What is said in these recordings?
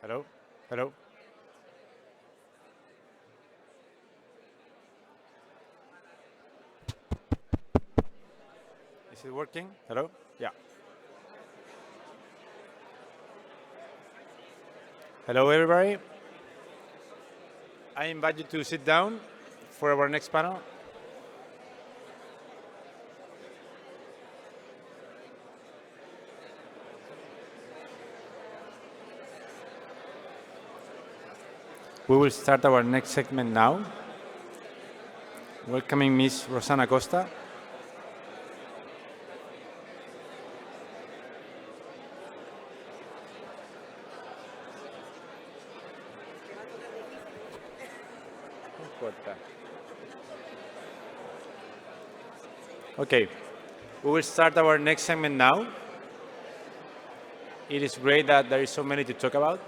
Hello? Hello? Is it working? Hello? Yeah. Hello, everybody. I invite you to sit down for our next panel. We will start our next segment now. Welcoming Miss Rosanna Costa. Okay, we will start our next segment now. It is great that there is so many to talk about.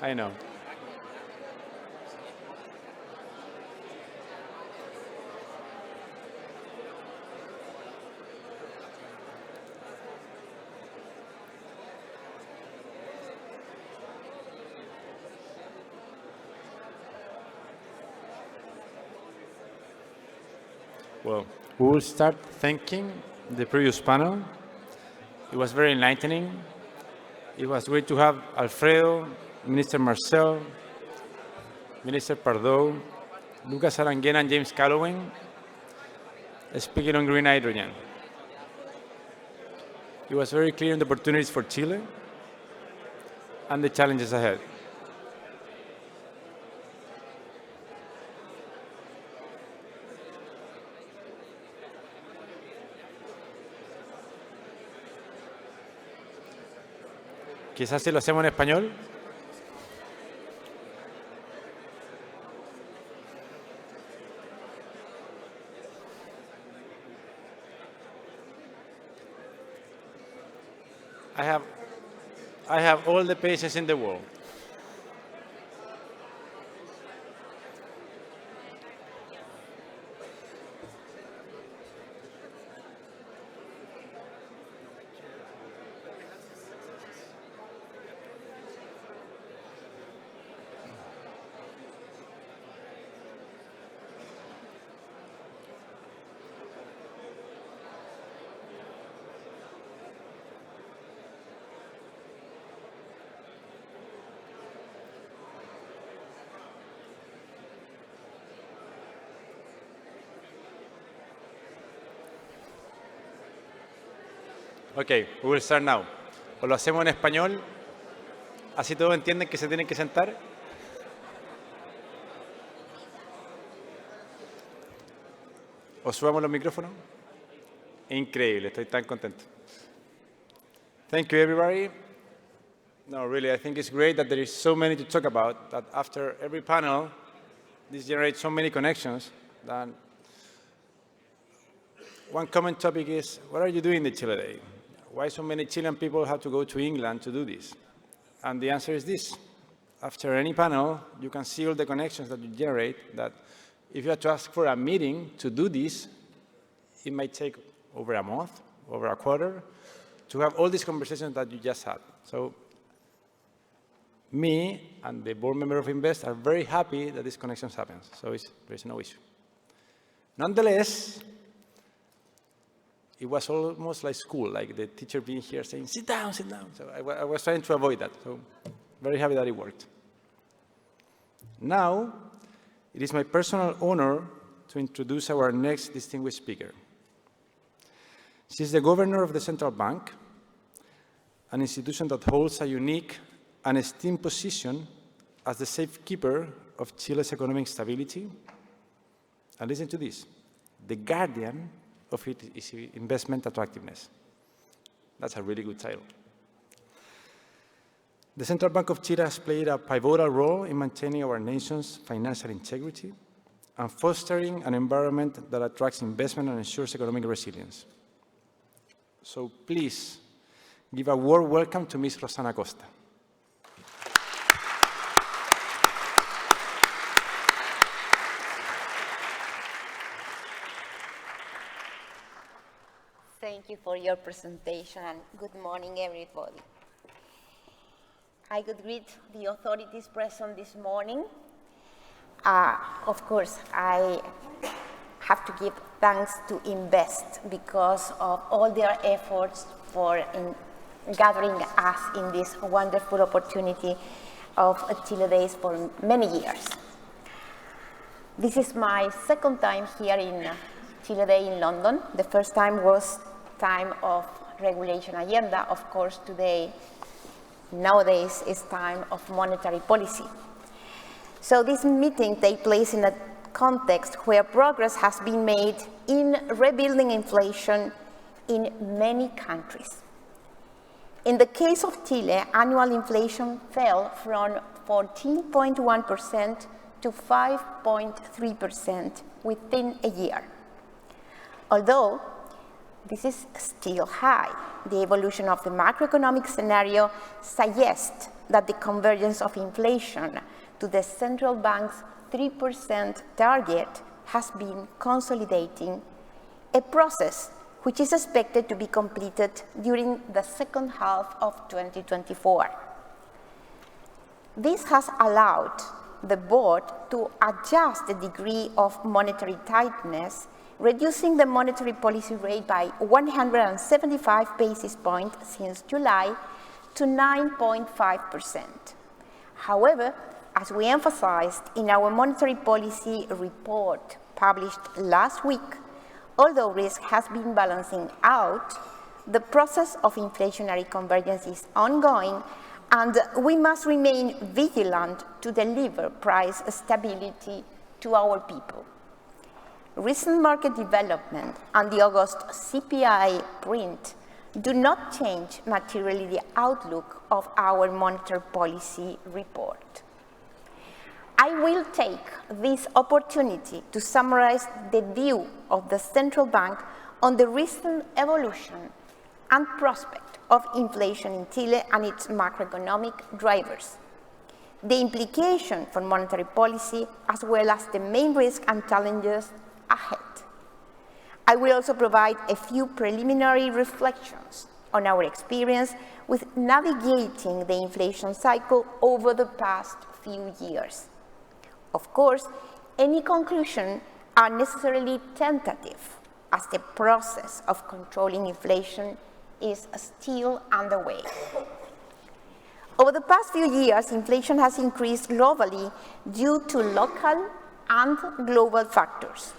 I know. Well, we will start thanking the previous panel. It was very enlightening. It was great to have Alfredo, Minister Marcel, Minister Pardo, Lucas Aranguena, and James Calloway speaking on green hydrogen. It was very clear on the opportunities for Chile and the challenges ahead. Quizás si lo hacemos en español. I have all the patience in the world. Ok, we will start now. O lo hacemos en español, así todos entienden que se tienen que sentar. O subamos los micrófonos. Increíble, estoy tan contento. Thank you, everybody. No, really, I think it's great that there is so many to talk about, that after every panel, this generates so many connections. That one common topic is, what are you doing the Chile Day? Why so many Chilean people have to go to England to do this? And the answer is this. After any panel, you can see all the connections that you generate, that if you have to ask for a meeting to do this, it might take over a month, over a quarter, to have all these conversations that you just had. So me and the board member of Invest are very happy that these connections happen. So there's no issue. Nonetheless, it was almost like school, like the teacher being here saying, sit down, sit down. So I was trying to avoid that. So very happy that it worked. Now, it is my personal honor to introduce our next distinguished speaker. She is the governor of the central bank, an institution that holds a unique and esteemed position as the safekeeper of Chile's economic stability. And listen to this, the guardian of its investment attractiveness. That's a really good title. The Central Bank of Chile has played a pivotal role in maintaining our nation's financial integrity and fostering an environment that attracts investment and ensures economic resilience. So please, give a warm welcome to Ms. Rosanna Costa. you for your presentation, and good morning, everybody. I would greet the authorities present this morning. Of course, I have to give thanks to Invest because of all their efforts for gathering us in this wonderful opportunity of Chile Days for many years. This is my second time here in Chile Day in London. The first time was time of regulation agenda. Of course, nowadays is time of monetary policy. So this meeting takes place in a context where progress has been made in rebuilding inflation in many countries. In the case of Chile, annual inflation fell from 14.1% to 5.3% within a year. Although this is still high, the evolution of the macroeconomic scenario suggests that the convergence of inflation to the central bank's 3% target has been consolidating, a process which is expected to be completed during the second half of 2024. This has allowed the board to adjust the degree of monetary tightness, reducing the monetary policy rate by 175 basis points since July to 9.5%. However, as we emphasized in our monetary policy report published last week, although risk has been balancing out, the process of inflationary convergence is ongoing, and we must remain vigilant to deliver price stability to our people. Recent market development and the August CPI print do not change materially the outlook of our monetary policy report. I will take this opportunity to summarize the view of the central bank on the recent evolution and prospect of inflation in Chile and its macroeconomic drivers, the implication for monetary policy, as well as the main risks and challenges ahead. I will also provide a few preliminary reflections on our experience with navigating the inflation cycle over the past few years. Of course, any conclusions are necessarily tentative, as the process of controlling inflation is still underway. Over the past few years, inflation has increased globally due to local and global factors.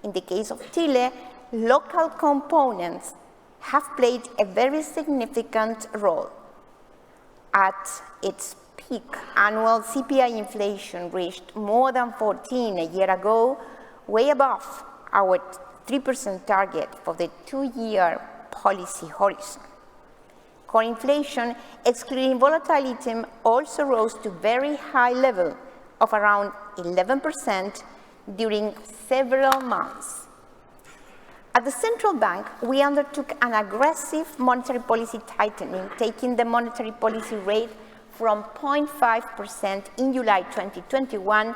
In the case of Chile, local components have played a very significant role. At its peak, annual CPI inflation reached more than 14 a year ago, way above our 3% target for the 2-year policy horizon. Core inflation, excluding volatile items, also rose to very high level of around 11% during several months. At the central bank, we undertook an aggressive monetary policy tightening, taking the monetary policy rate from 0.5% in July 2021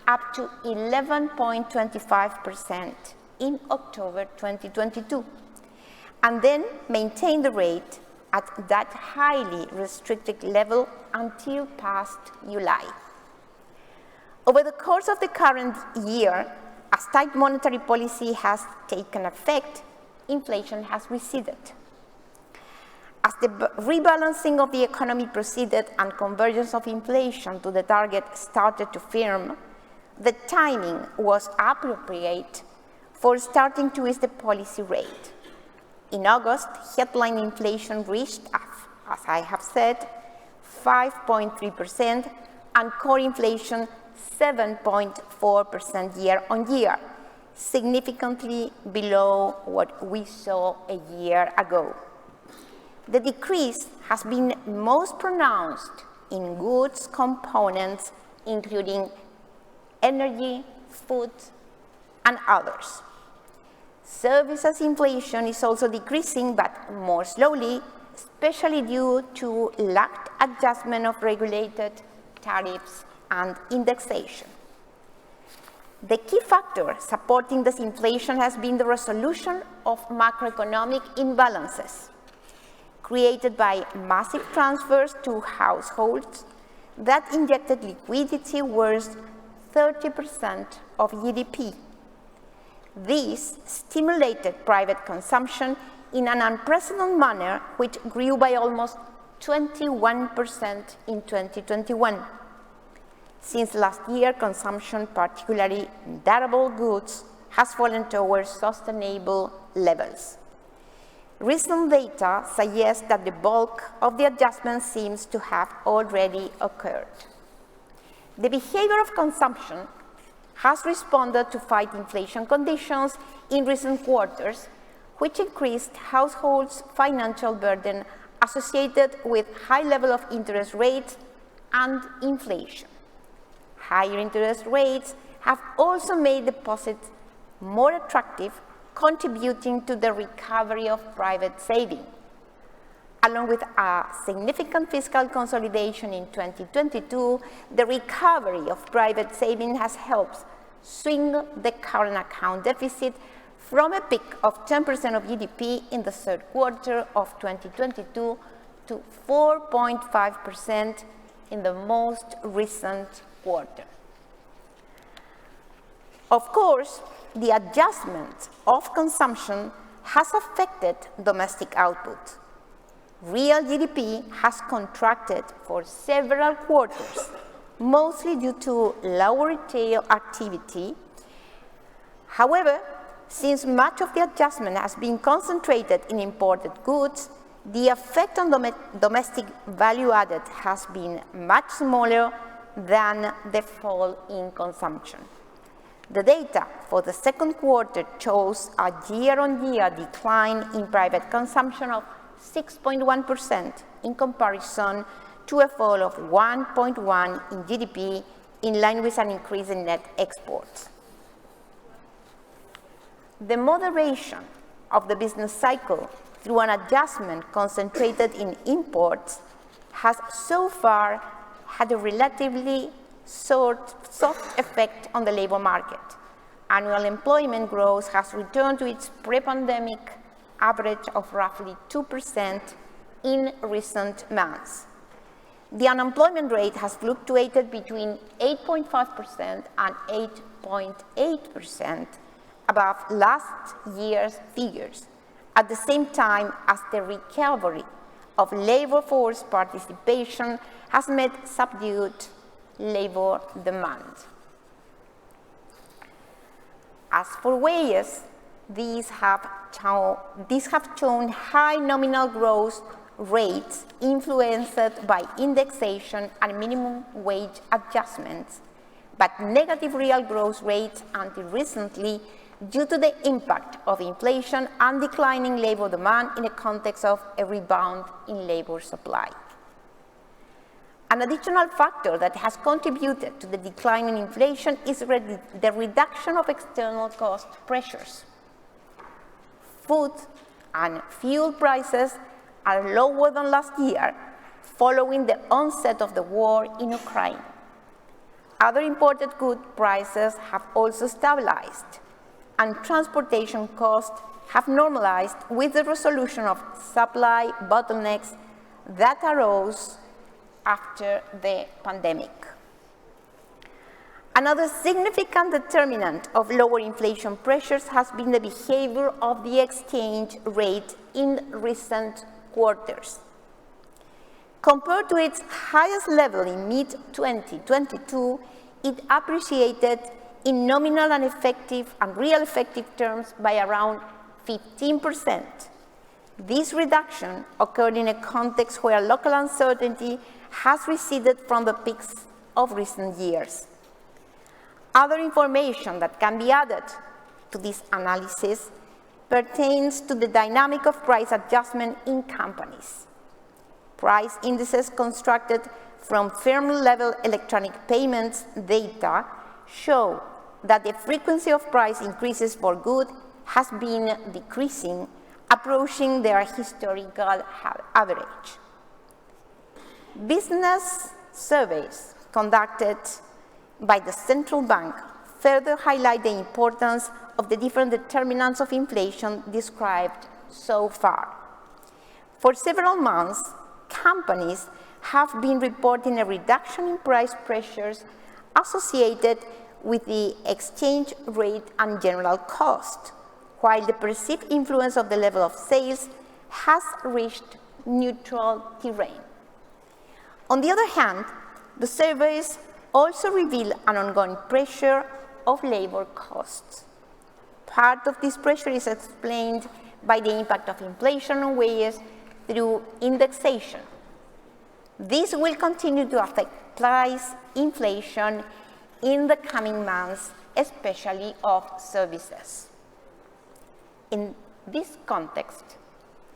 up to 11.25% in October 2022, and then maintained the rate at that highly restricted level until past July. Over the course of the current year, as tight monetary policy has taken effect, inflation has receded. As the rebalancing of the economy proceeded and convergence of inflation to the target started to firm, the timing was appropriate for starting to ease the policy rate. In August, headline inflation reached, as I have said, 5.3%, and core inflation 7.4% year-on-year, significantly below what we saw a year ago. The decrease has been most pronounced in goods components, including energy, food, and others. Services inflation is also decreasing, but more slowly, especially due to lagged adjustment of regulated tariffs and indexation. The key factor supporting this inflation has been the resolution of macroeconomic imbalances created by massive transfers to households that injected liquidity worth 30% of GDP. This stimulated private consumption in an unprecedented manner, which grew by almost 21% in 2021. Since last year, consumption, particularly in durable goods, has fallen towards sustainable levels. Recent data suggests that the bulk of the adjustment seems to have already occurred. The behavior of consumption has responded to fight inflation conditions in recent quarters, which increased households' financial burden associated with high level of interest rates and inflation. Higher interest rates have also made deposits more attractive, contributing to the recovery of private saving. Along with a significant fiscal consolidation in 2022, the recovery of private saving has helped swing the current account deficit from a peak of 10% of GDP in the third quarter of 2022 to 4.5% in the most recent quarter. Of course, the adjustment of consumption has affected domestic output. Real GDP has contracted for several quarters, mostly due to lower retail activity. However, since much of the adjustment has been concentrated in imported goods, the effect on domestic value added has been much smaller than the fall in consumption. The data for the second quarter shows a year-on-year decline in private consumption of 6.1% in comparison to a fall of 1.1% in GDP, in line with an increase in net exports. The moderation of the business cycle through an adjustment concentrated in imports has so far had a relatively soft effect on the labor market. Annual employment growth has returned to its pre-pandemic average of roughly 2% in recent months. The unemployment rate has fluctuated between 8.5% and 8.8% above last year's figures, at the same time as the recovery of labor force participation has met subdued labor demand. As for wages, these have shown high nominal growth rates influenced by indexation and minimum wage adjustments, but negative real growth rates until recently due to the impact of inflation and declining labor demand in the context of a rebound in labor supply. An additional factor that has contributed to the decline in inflation is the reduction of external cost pressures. Food and fuel prices are lower than last year, following the onset of the war in Ukraine. Other imported good prices have also stabilized, and transportation costs have normalized with the resolution of supply bottlenecks that arose after the pandemic. Another significant determinant of lower inflation pressures has been the behavior of the exchange rate in recent quarters. Compared to its highest level in mid-2022, it appreciated in nominal and effective and real effective terms by around 15%. This reduction occurred in a context where local uncertainty has receded from the peaks of recent years. Other information that can be added to this analysis pertains to the dynamic of price adjustment in companies. Price indices constructed from firm-level electronic payments data show that the frequency of price increases for goods has been decreasing, approaching their historical average. Business surveys conducted by the central bank further highlight the importance of the different determinants of inflation described so far. For several months, companies have been reporting a reduction in price pressures associated with the exchange rate and general cost, while the perceived influence of the level of sales has reached neutral terrain. On the other hand, the surveys also reveal an ongoing pressure of labor costs. Part of this pressure is explained by the impact of inflation on wages through indexation. This will continue to affect price inflation in the coming months, especially of services. In this context,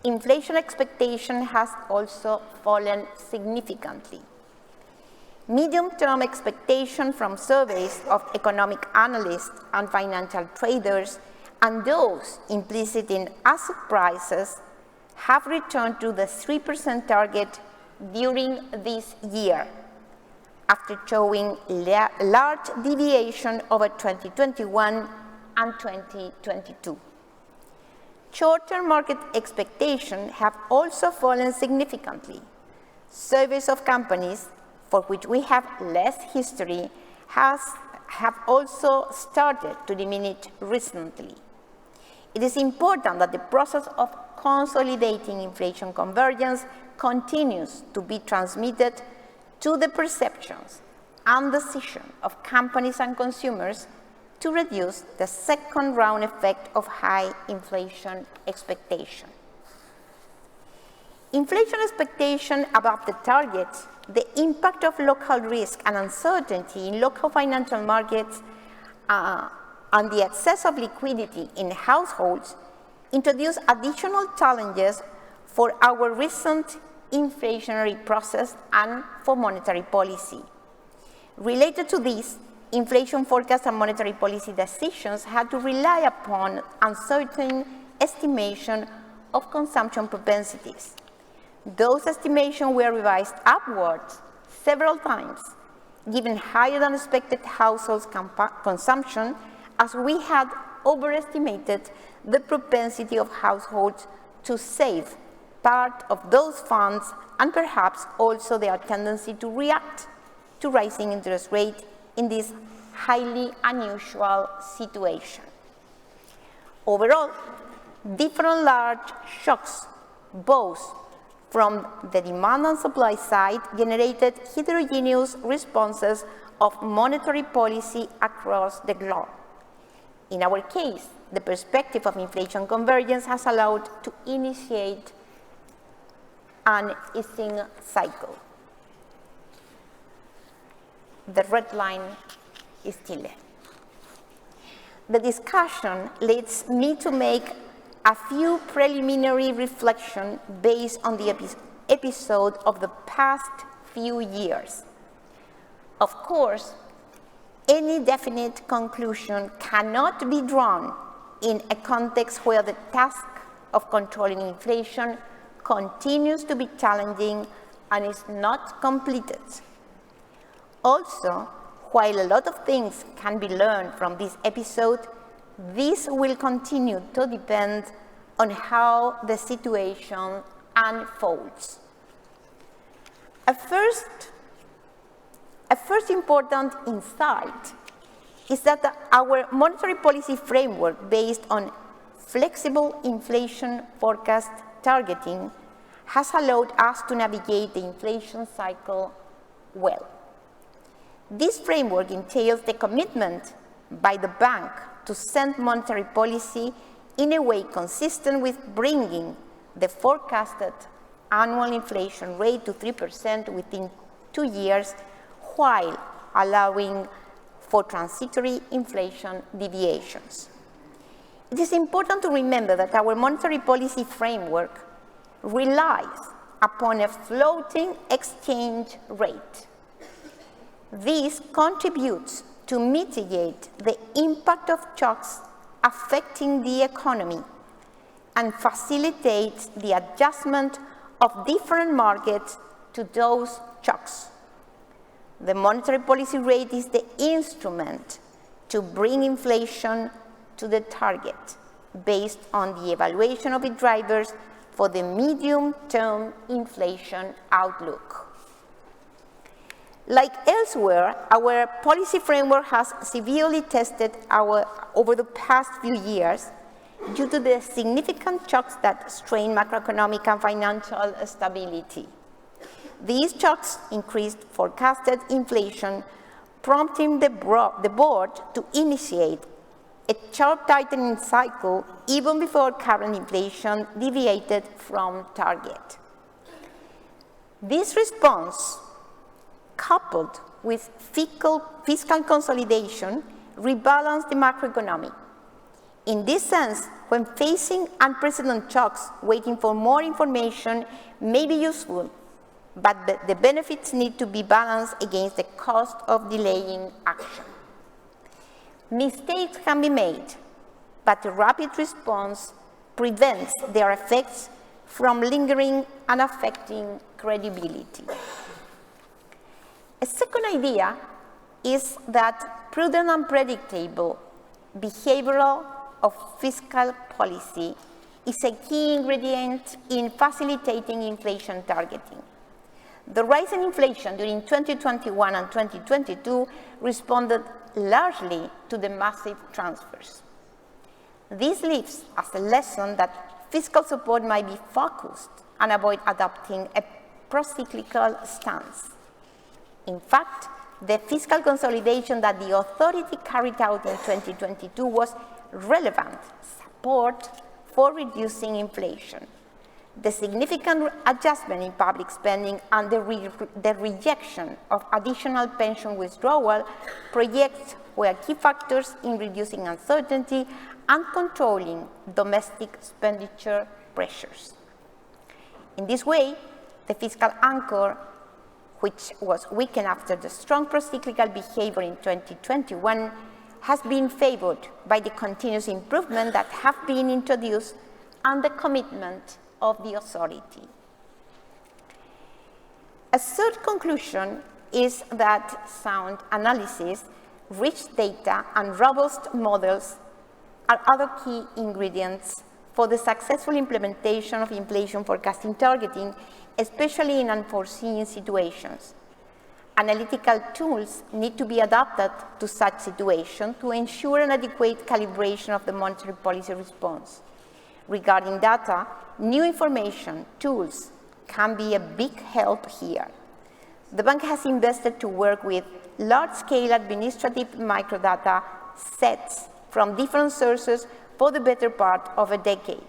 inflation expectation has also fallen significantly. Medium-term expectation from surveys of economic analysts and financial traders and those implicit in asset prices have returned to the 3% target during this year, after showing large deviation over 2021 and 2022. Short-term market expectations have also fallen significantly. Surveys of companies for which we have less history have also started to diminish recently. It is important that the process of consolidating inflation convergence continues to be transmitted to the perceptions and decisions of companies and consumers to reduce the second round effect of high inflation expectation. Inflation expectation above the targets, the impact of local risk and uncertainty in local financial markets, and the excess of liquidity in households introduce additional challenges for our recent inflationary process and for monetary policy. Related to this, inflation forecasts and monetary policy decisions had to rely upon uncertain estimation of consumption propensities. Those estimations were revised upwards several times, given higher than expected household consumption, as we had overestimated the propensity of households to save part of those funds and perhaps also their tendency to react to rising interest rates in this highly unusual situation. Overall, different large shocks, both from the demand and supply side, generated heterogeneous responses of monetary policy across the globe. In our case, the perspective of inflation convergence has allowed to initiate an easing cycle. The red line is Chile. The discussion leads me to make a few preliminary reflections based on the episode of the past few years. Of course, any definite conclusion cannot be drawn in a context where the task of controlling inflation continues to be challenging and is not completed. Also, while a lot of things can be learned from this episode, this will continue to depend on how the situation unfolds. A first important insight is that our monetary policy framework based on flexible inflation forecast targeting has allowed us to navigate the inflation cycle well. This framework entails the commitment by the bank to send monetary policy in a way consistent with bringing the forecasted annual inflation rate to 3% within 2 years, while allowing for transitory inflation deviations. It is important to remember that our monetary policy framework relies upon a floating exchange rate. This contributes to mitigate the impact of shocks affecting the economy and facilitates the adjustment of different markets to those shocks. The monetary policy rate is the instrument to bring inflation to the target based on the evaluation of its drivers for the medium-term inflation outlook. Like elsewhere, our policy framework has severely tested over the past few years due to the significant shocks that strain macroeconomic and financial stability. These shocks increased forecasted inflation, prompting the board to initiate a sharp tightening cycle even before current inflation deviated from target. This response, coupled with fiscal consolidation, rebalanced the macroeconomy. In this sense, when facing unprecedented shocks, waiting for more information may be useful, but the benefits need to be balanced against the cost of delaying action. Mistakes can be made, but a rapid response prevents their effects from lingering and affecting credibility. A second idea is that prudent and predictable behavioral of fiscal policy is a key ingredient in facilitating inflation targeting. The rise in inflation during 2021 and 2022 responded largely to the massive transfers. This leaves as a lesson that fiscal support might be focused and avoid adopting a procyclical stance. In fact, the fiscal consolidation that the authority carried out in 2022 was relevant support for reducing inflation. The significant adjustment in public spending and the rejection of additional pension withdrawal projects were key factors in reducing uncertainty and controlling domestic expenditure pressures. In this way, the fiscal anchor, which was weakened after the strong procyclical behavior in 2021, has been favored by the continuous improvement that have been introduced and the commitment of the authority. A third conclusion is that sound analysis, rich data, and robust models are other key ingredients for the successful implementation of inflation forecasting targeting, especially in unforeseen situations. Analytical tools need to be adapted to such situations to ensure an adequate calibration of the monetary policy response. Regarding data, new information tools can be a big help here. The bank has invested to work with large-scale administrative microdata sets from different sources for the better part of a decade.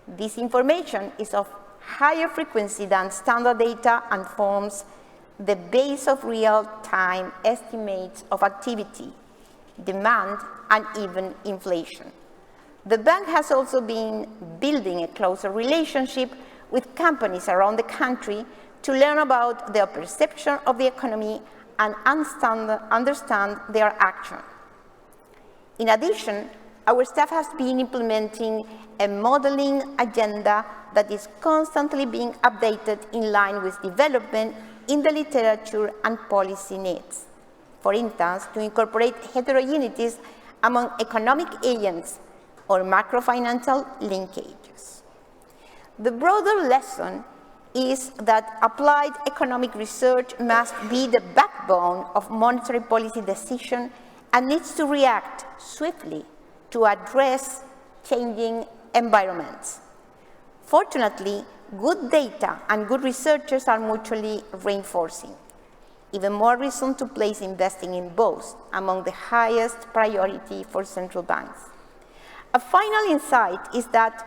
This information is of higher frequency than standard data and forms the base of real-time estimates of activity, demand, and even inflation. The bank has also been building a closer relationship with companies around the country to learn about their perception of the economy and understand their action. In addition, our staff has been implementing a modeling agenda that is constantly being updated in line with development in the literature and policy needs. For instance, to incorporate heterogeneities among economic agents or macrofinancial linkages. The broader lesson is that applied economic research must be the backbone of monetary policy decision and needs to react swiftly to address changing environments. Fortunately, good data and good researchers are mutually reinforcing. Even more reason to place investing in both among the highest priority for central banks. A final insight is that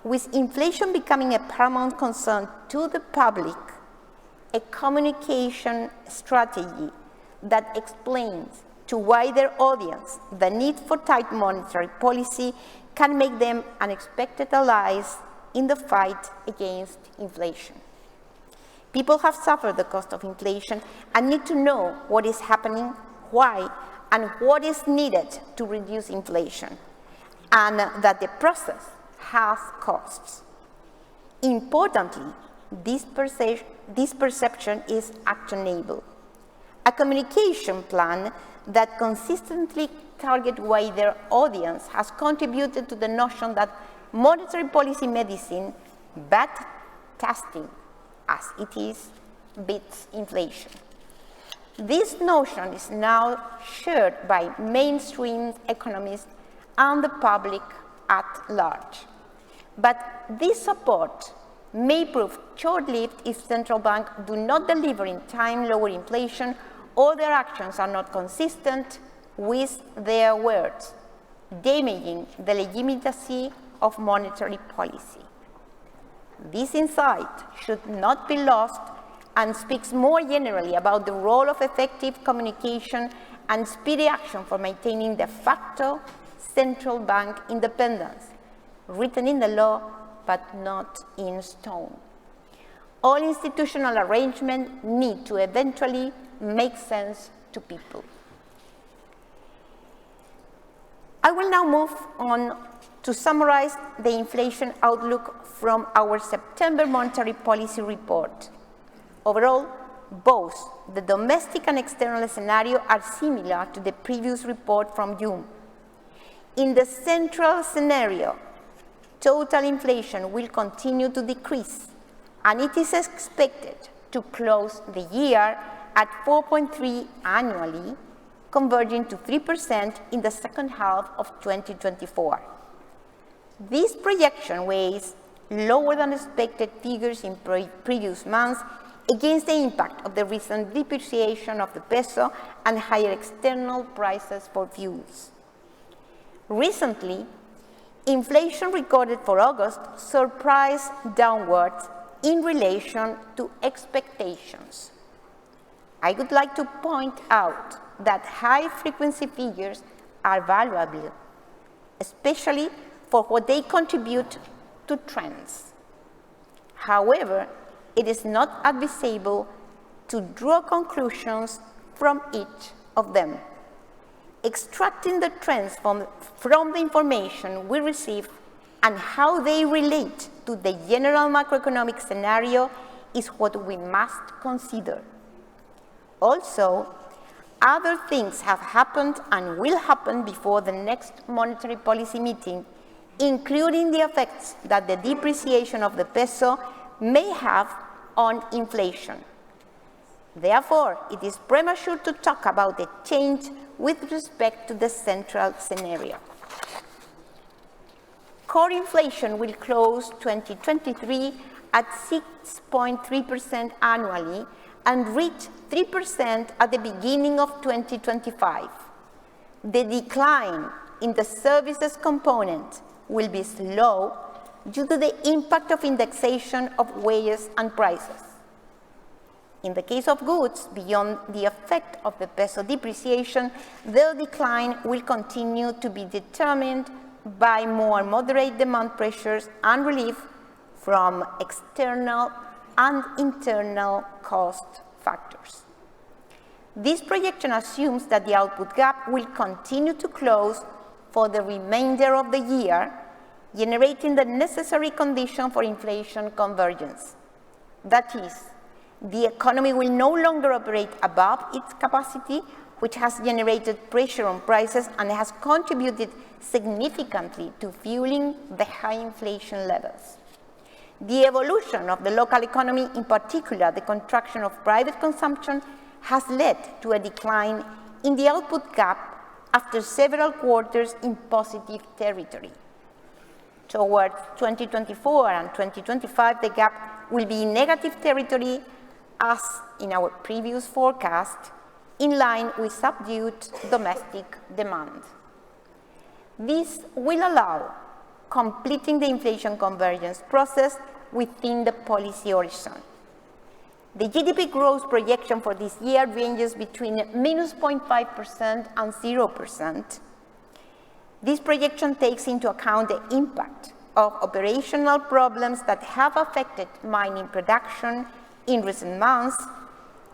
with inflation becoming a paramount concern to the public, a communication strategy that explains to wider audience the need for tight monetary policy can make them unexpected allies in the fight against inflation. People have suffered the cost of inflation and need to know what is happening, why, and what is needed to reduce inflation, and that the process has costs. Importantly, this perception is actionable. A communication plan that consistently target wider audience has contributed to the notion that monetary policy medicine, bad testing as it is, beats inflation. This notion is now shared by mainstream economists and the public at large. But this support may prove short-lived if central banks do not deliver in time lower inflation or their actions are not consistent with their words, damaging the legitimacy of monetary policy. This insight should not be lost and speaks more generally about the role of effective communication and speedy action for maintaining de facto central bank independence, written in the law but not in stone. All institutional arrangements need to eventually make sense to people. I will now move on to summarize the inflation outlook from our September monetary policy report. Overall, both the domestic and external scenario are similar to the previous report from June. In the central scenario, total inflation will continue to decrease, and it is expected to close the year at 4.3 annually, converging to 3% in the second half of 2024. This projection weighs lower than expected figures in previous months against the impact of the recent depreciation of the peso and higher external prices for fuels. Recently, inflation recorded for August surprised downwards in relation to expectations. I would like to point out that high-frequency figures are valuable, especially for what they contribute to trends. However, it is not advisable to draw conclusions from each of them. Extracting the trends from the information we receive and how they relate to the general macroeconomic scenario is what we must consider. Also, other things have happened and will happen before the next monetary policy meeting, including the effects that the depreciation of the peso may have on inflation. Therefore, it is premature to talk about a change with respect to the central scenario. Core inflation will close 2023 at 6.3% annually and reach 3% at the beginning of 2025. The decline in the services component will be slow due to the impact of indexation of wages and prices. In the case of goods, beyond the effect of the peso depreciation, their decline will continue to be determined by more moderate demand pressures and relief from external and internal cost factors. This projection assumes that the output gap will continue to close for the remainder of the year, generating the necessary condition for inflation convergence. That is, the economy will no longer operate above its capacity, which has generated pressure on prices and has contributed significantly to fueling the high inflation levels. The evolution of the local economy, in particular the contraction of private consumption, has led to a decline in the output gap after several quarters in positive territory. Towards 2024 and 2025, the gap will be in negative territory, as in our previous forecast, in line with subdued domestic demand. This will allow completing the inflation convergence process within the policy horizon. The GDP growth projection for this year ranges between -0.5% and 0%. This projection takes into account the impact of operational problems that have affected mining production in recent months,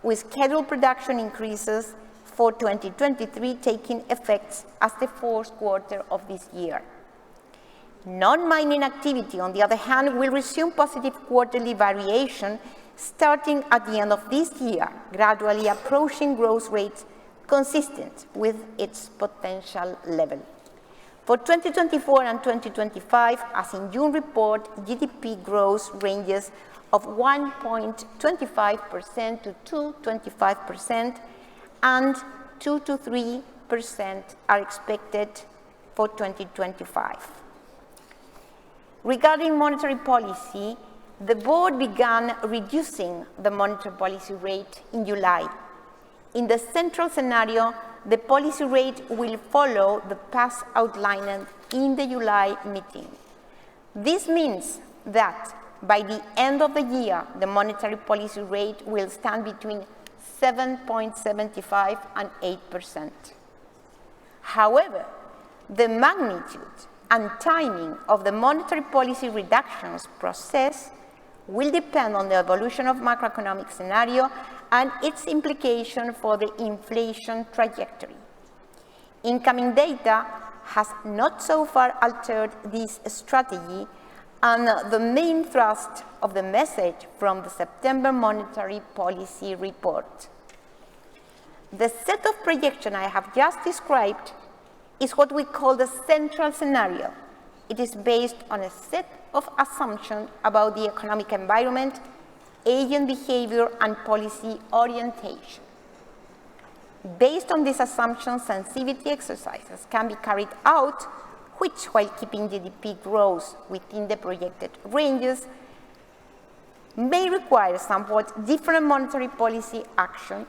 with scheduled production increases for 2023 taking effect as the fourth quarter of this year. Non-mining activity, on the other hand, will resume positive quarterly variation starting at the end of this year, gradually approaching growth rates consistent with its potential level. For 2024 and 2025, as in June report, GDP growth ranges of 1.25% to 2.25%, and 2 to 3% are expected for 2025. Regarding monetary policy, the board began reducing the monetary policy rate in July. In the central scenario, the policy rate will follow the path outlined in the July meeting. This means that by the end of the year, the monetary policy rate will stand between 7.75% and 8%. However, the magnitude and timing of the monetary policy reductions process will depend on the evolution of macroeconomic scenario and its implication for the inflation trajectory. Incoming data has not so far altered this strategy, and the main thrust of the message from the September monetary policy report. The set of projections I have just described is what we call the central scenario. It is based on a set of assumptions about the economic environment, agent behavior, and policy orientation. Based on these assumptions, sensitivity exercises can be carried out, which, while keeping GDP growth within the projected ranges, may require somewhat different monetary policy action.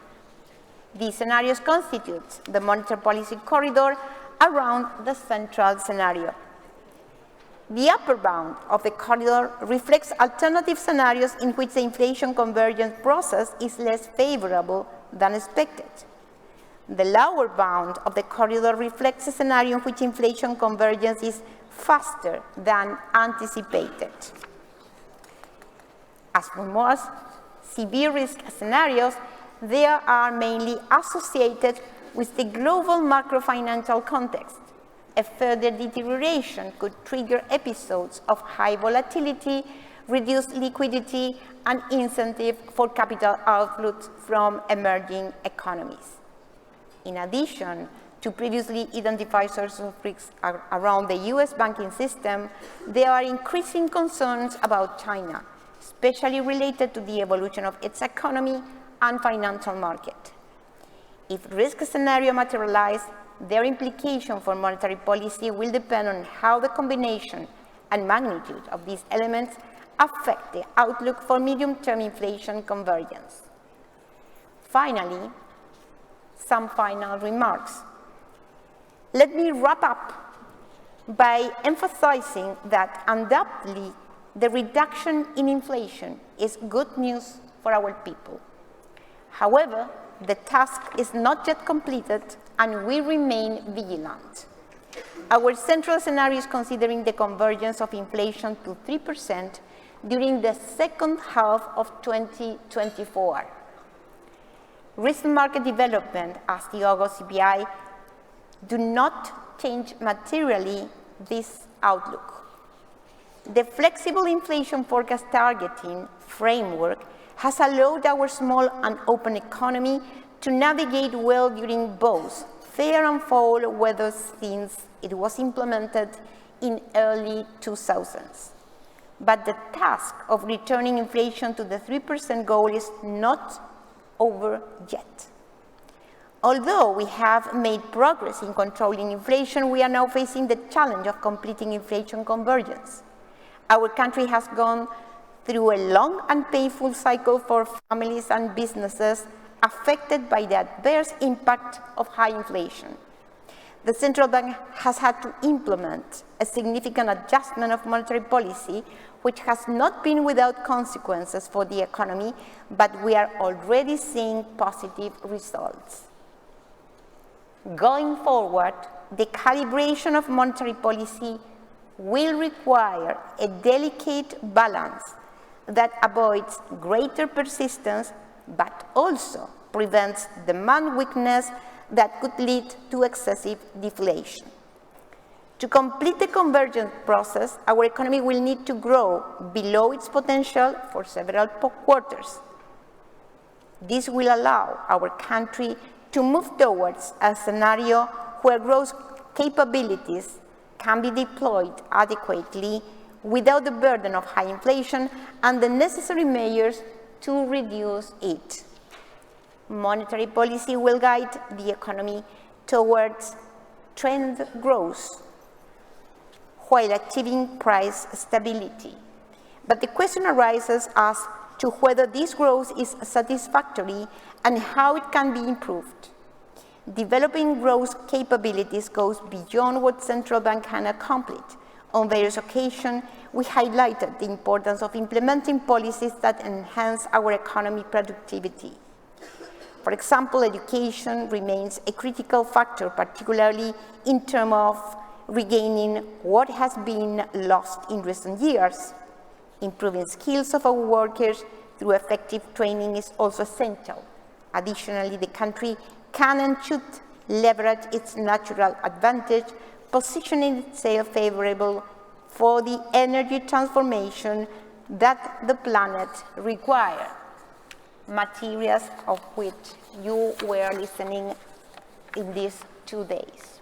These scenarios constitute the monetary policy corridor around the central scenario. The upper bound of the corridor reflects alternative scenarios in which the inflation convergence process is less favorable than expected. The lower bound of the corridor reflects a scenario in which inflation convergence is faster than anticipated. As for most severe risk scenarios, they are mainly associated with the global macrofinancial context. A further deterioration could trigger episodes of high volatility, reduced liquidity, and incentive for capital outflows from emerging economies. In addition to previously identified sources of risks around the US banking system, there are increasing concerns about China, especially related to the evolution of its economy and financial market. If risk scenarios materialize, their implication for monetary policy will depend on how the combination and magnitude of these elements affect the outlook for medium-term inflation convergence. Finally, some final remarks. Let me wrap up by emphasizing that undoubtedly the reduction in inflation is good news for our people. However, the task is not yet completed, and we remain vigilant. Our central scenario is considering the convergence of inflation to 3% during the second half of 2024. Recent market development, as the August CPI, do not change materially this outlook. The flexible inflation forecast targeting framework has allowed our small and open economy to navigate well during both fair and foul weather since it was implemented in early 2000s. But the task of returning inflation to the 3% goal is not over yet. Although we have made progress in controlling inflation, we are now facing the challenge of completing inflation convergence. Our country has gone through a long and painful cycle for families and businesses affected by the adverse impact of high inflation. The central bank has had to implement a significant adjustment of monetary policy, which has not been without consequences for the economy, but we are already seeing positive results. Going forward, the calibration of monetary policy will require a delicate balance that avoids greater persistence, but also prevents demand weakness that could lead to excessive deflation. To complete the convergence process, our economy will need to grow below its potential for several quarters. This will allow our country to move towards a scenario where growth capabilities can be deployed adequately without the burden of high inflation and the necessary measures to reduce it. Monetary policy will guide the economy towards trend growth while achieving price stability. But the question arises as to whether this growth is satisfactory and how it can be improved. Developing growth capabilities goes beyond what central bank can accomplish. On various occasions, we highlighted the importance of implementing policies that enhance our economy productivity. For example, education remains a critical factor, particularly in terms of regaining what has been lost in recent years. Improving skills of our workers through effective training is also essential. Additionally, the country can and should leverage its natural advantage, positioning itself favorable for the energy transformation that the planet requires, materials of which you were listening in these 2 days.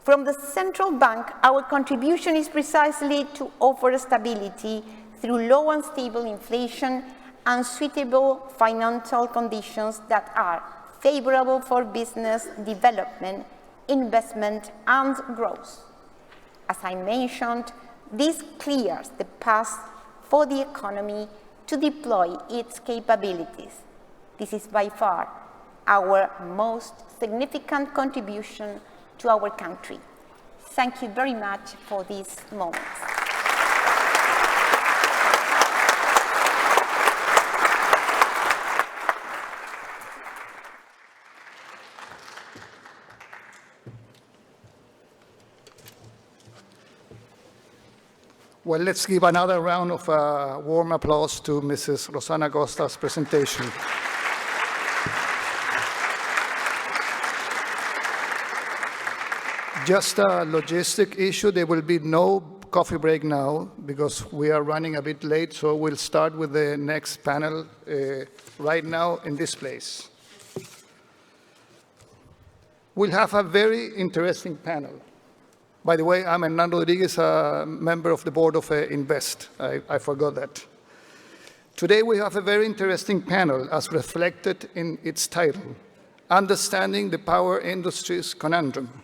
From the central bank, our contribution is precisely to offer stability through low and stable inflation and suitable financial conditions that are favorable for business development, investment, and growth. As I mentioned, this clears the path for the economy to deploy its capabilities. This is by far our most significant contribution to our country. Thank you very much for this moment. Well, let's give another round of warm applause to Mrs. Rosanna Costa's presentation. Just a logistic issue, there will be no coffee break now because we are running a bit late, so we'll start with the next panel right now in this place. We'll have a very interesting panel. By the way, I'm Hernán Rodríguez, a member of the board of Invest. I forgot that. Today we have a very interesting panel as reflected in its title, Understanding the Power Industry's Conundrum.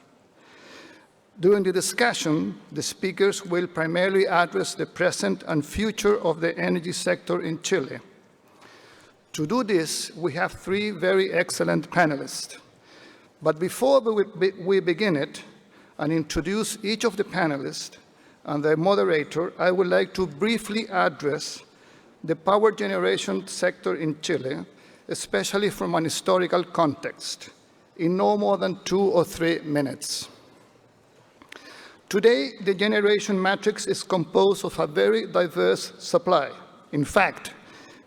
During the discussion, the speakers will primarily address the present and future of the energy sector in Chile. To do this, we have three very excellent panelists. But before we begin it, and introduce each of the panelists and the moderator, I would like to briefly address the power generation sector in Chile, especially from an historical context, in no more than 2 or 3 minutes. Today, the generation matrix is composed of a very diverse supply. In fact,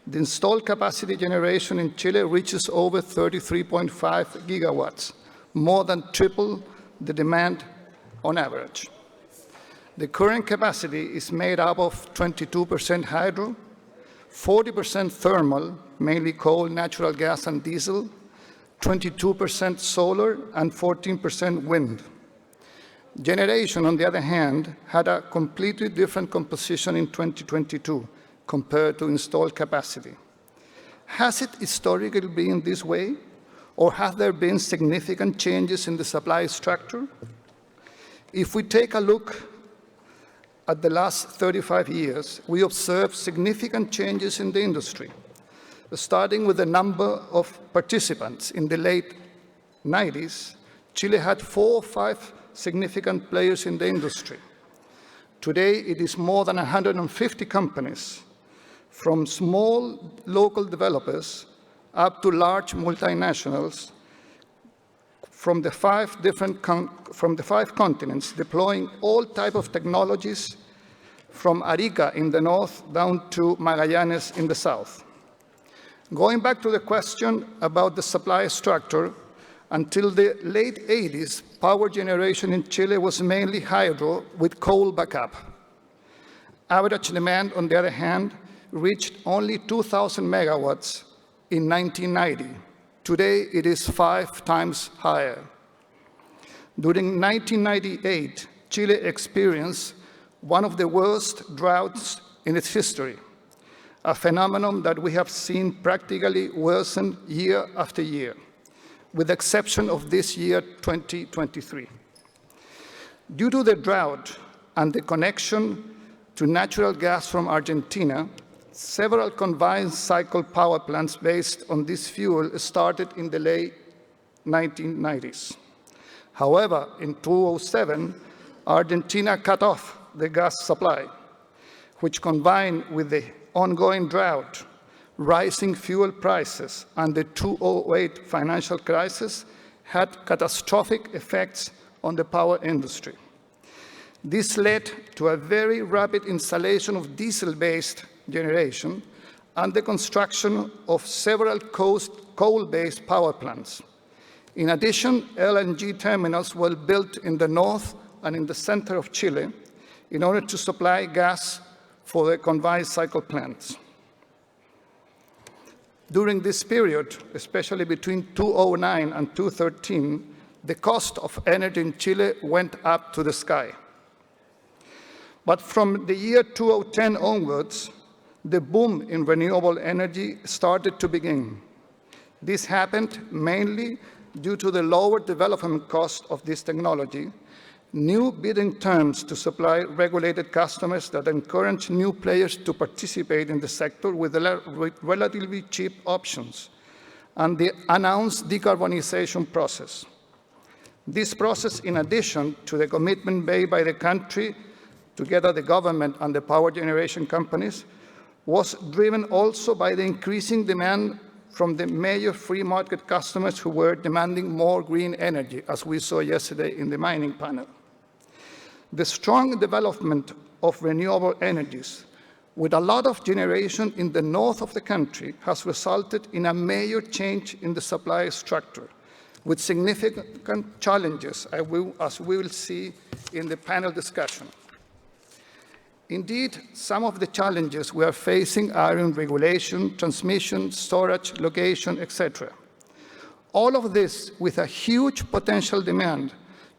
the installed capacity generation in Chile reaches over 33.5 gigawatts, more than triple the demand on average. The current capacity is made up of 22% hydro, 40% thermal, mainly coal, natural gas, and diesel, 22% solar, and 14% wind. Generation, on the other hand, had a completely different composition in 2022 compared to installed capacity. Has it historically been this way, or have there been significant changes in the supply structure? If we take a look at the last 35 years, we observe significant changes in the industry, starting with the number of participants. In the late 90s, Chile had 4 or 5 significant players in the industry. Today, it is more than 150 companies, from small local developers up to large multinationals, from the 5 continents, deploying all types of technologies from Arica in the north down to Magallanes in the south. Going back to the question about the supply structure, until the late 80s, power generation in Chile was mainly hydro with coal backup. Average demand, on the other hand, reached only 2,000 megawatts in 1990. Today, it is 5 times higher. During 1998, Chile experienced one of the worst droughts in its history, a phenomenon that we have seen practically worsen year after year, with the exception of this year, 2023. Due to the drought and the connection to natural gas from Argentina, several combined cycle power plants based on this fuel started in the late 1990s. However, in 2007, Argentina cut off the gas supply, which combined with the ongoing drought, rising fuel prices, and the 2008 financial crisis had catastrophic effects on the power industry. This led to a very rapid installation of diesel-based generation and the construction of several coal-based power plants. In addition, LNG terminals were built in the north and in the center of Chile in order to supply gas for the combined cycle plants. During this period, especially between 2009 and 2013, the cost of energy in Chile went up to the sky. But from the year 2010 onwards, the boom in renewable energy started to begin. This happened mainly due to the lower development cost of this technology, new bidding terms to supply regulated customers that encourage new players to participate in the sector with relatively cheap options, and the announced decarbonization process. This process, in addition to the commitment made by the country, together the government and the power generation companies, was driven also by the increasing demand from the major free market customers who were demanding more green energy, as we saw yesterday in the mining panel. The strong development of renewable energies, with a lot of generation in the north of the country, has resulted in a major change in the supply structure, with significant challenges, as we will see in the panel discussion. Indeed, some of the challenges we are facing are in regulation, transmission, storage, location, etc. All of this with a huge potential demand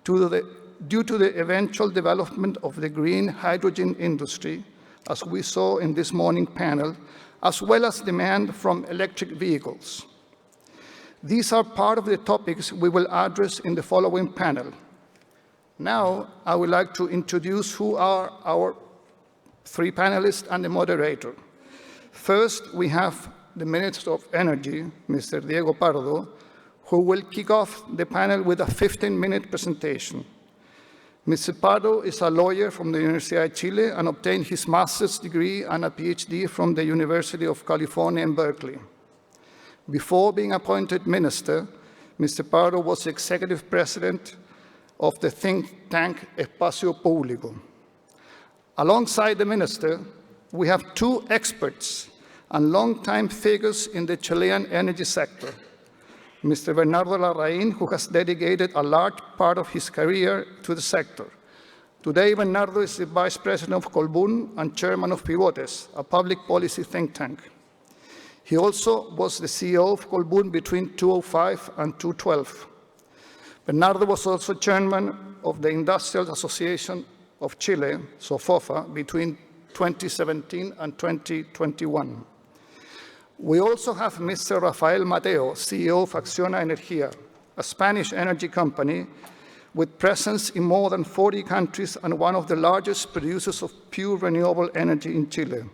due to the eventual development of the green hydrogen industry, as we saw in this morning panel, as well as demand from electric vehicles. These are part of the topics we will address in the following panel. Now, I would like to introduce who are our 3 panelists and the moderator. First, we have the Minister of Energy, Mr. Diego Pardo, who will kick off the panel with a 15-minute presentation. Mr. Pardo is a lawyer from the Universidad of Chile and obtained his master's degree and a PhD from the University of California in Berkeley. Before being appointed minister, Mr. Pardo was executive president of the think tank Espacio Público. Alongside the minister, we have 2 experts and long-time figures in the Chilean energy sector. Mr. Bernardo Larraín, who has dedicated a large part of his career to the sector. Today, Bernardo is the vice president of Colbún and chairman of Pivotes, a public policy think tank. He also was the CEO of Colbún between 2005 and 2012. Bernardo was also chairman of the Industrial Association of Chile, SOFOFA, between 2017 and 2021. We also have Mr. Rafael Mateo, CEO of Acciona Energía, a Spanish energy company with presence in more than 40 countries and one of the largest producers of pure renewable energy in Chile.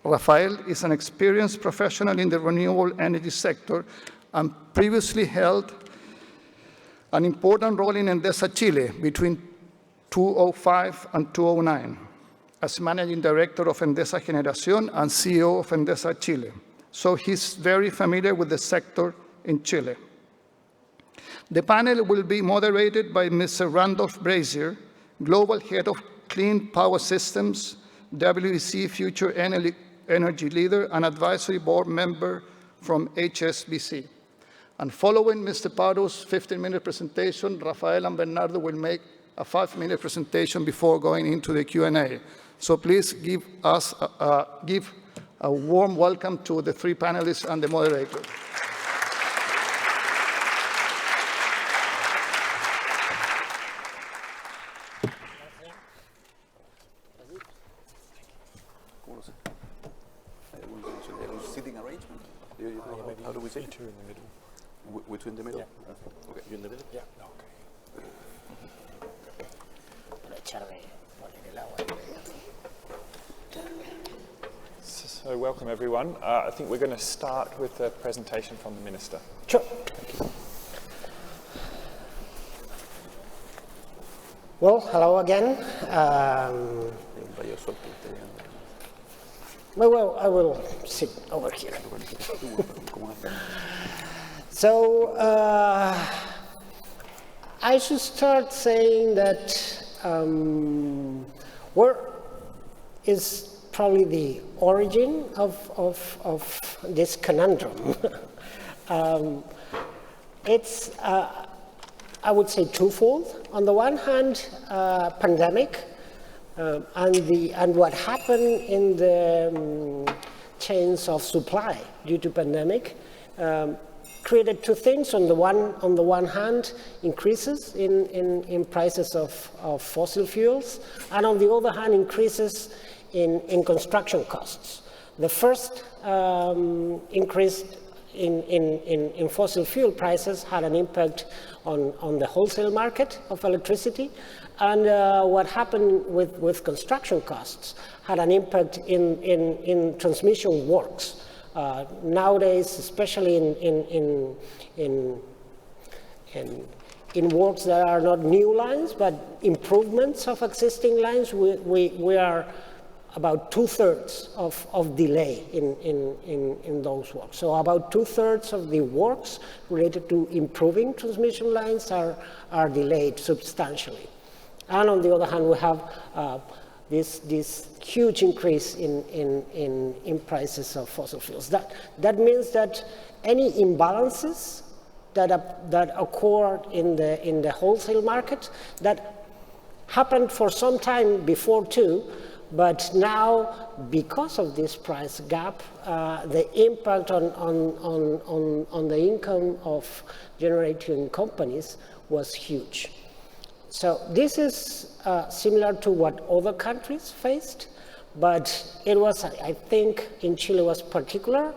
Rafael is an experienced professional in the renewable energy sector and previously held an important role in Endesa Chile between 2005 and 2009 as managing director of Endesa Generación and CEO of Endesa Chile. So he's very familiar with the sector in Chile. The panel will be moderated by Mr. Randolph Brazier, Global Head of Clean Power Systems, WEC Future Energy Leader and Advisory Board Member from HSBC. And following Mr. Pardo's 15-minute presentation, Rafael and Bernardo will make a 5-minute presentation before going into the Q&A. So please give a warm welcome to the 3 panelists and the moderator. How do we say it? Two in the middle. Which in the middle? Yeah. Okay. You in the middle? Yeah. No, okay. So welcome everyone. I think we're going to start with a presentation from the Minister. Sure. Well, hello again. Well, I will sit over here. So, I should start saying that where is probably the origin of this conundrum. It's, I would say, twofold. On the one hand, pandemic, and what happened in the chains of supply due to pandemic created two things. On the one hand, increases in prices of fossil fuels, and on the other hand, increases in construction costs. The first increase in fossil fuel prices had an impact on the wholesale market of electricity, and what happened with construction costs had an impact in transmission works. Nowadays, especially in works that are not new lines, but improvements of existing lines, we are about 2/3 of delay in those works. So about 2/3 of the works related to improving transmission lines are delayed substantially. And on the other hand, we have this huge increase in prices of fossil fuels. That means that any imbalances that occurred in the wholesale market, that happened for some time before too, but now, because of this price gap, the impact on the income of generating companies was huge. So this is similar to what other countries faced, but it was, I think, in Chile was particular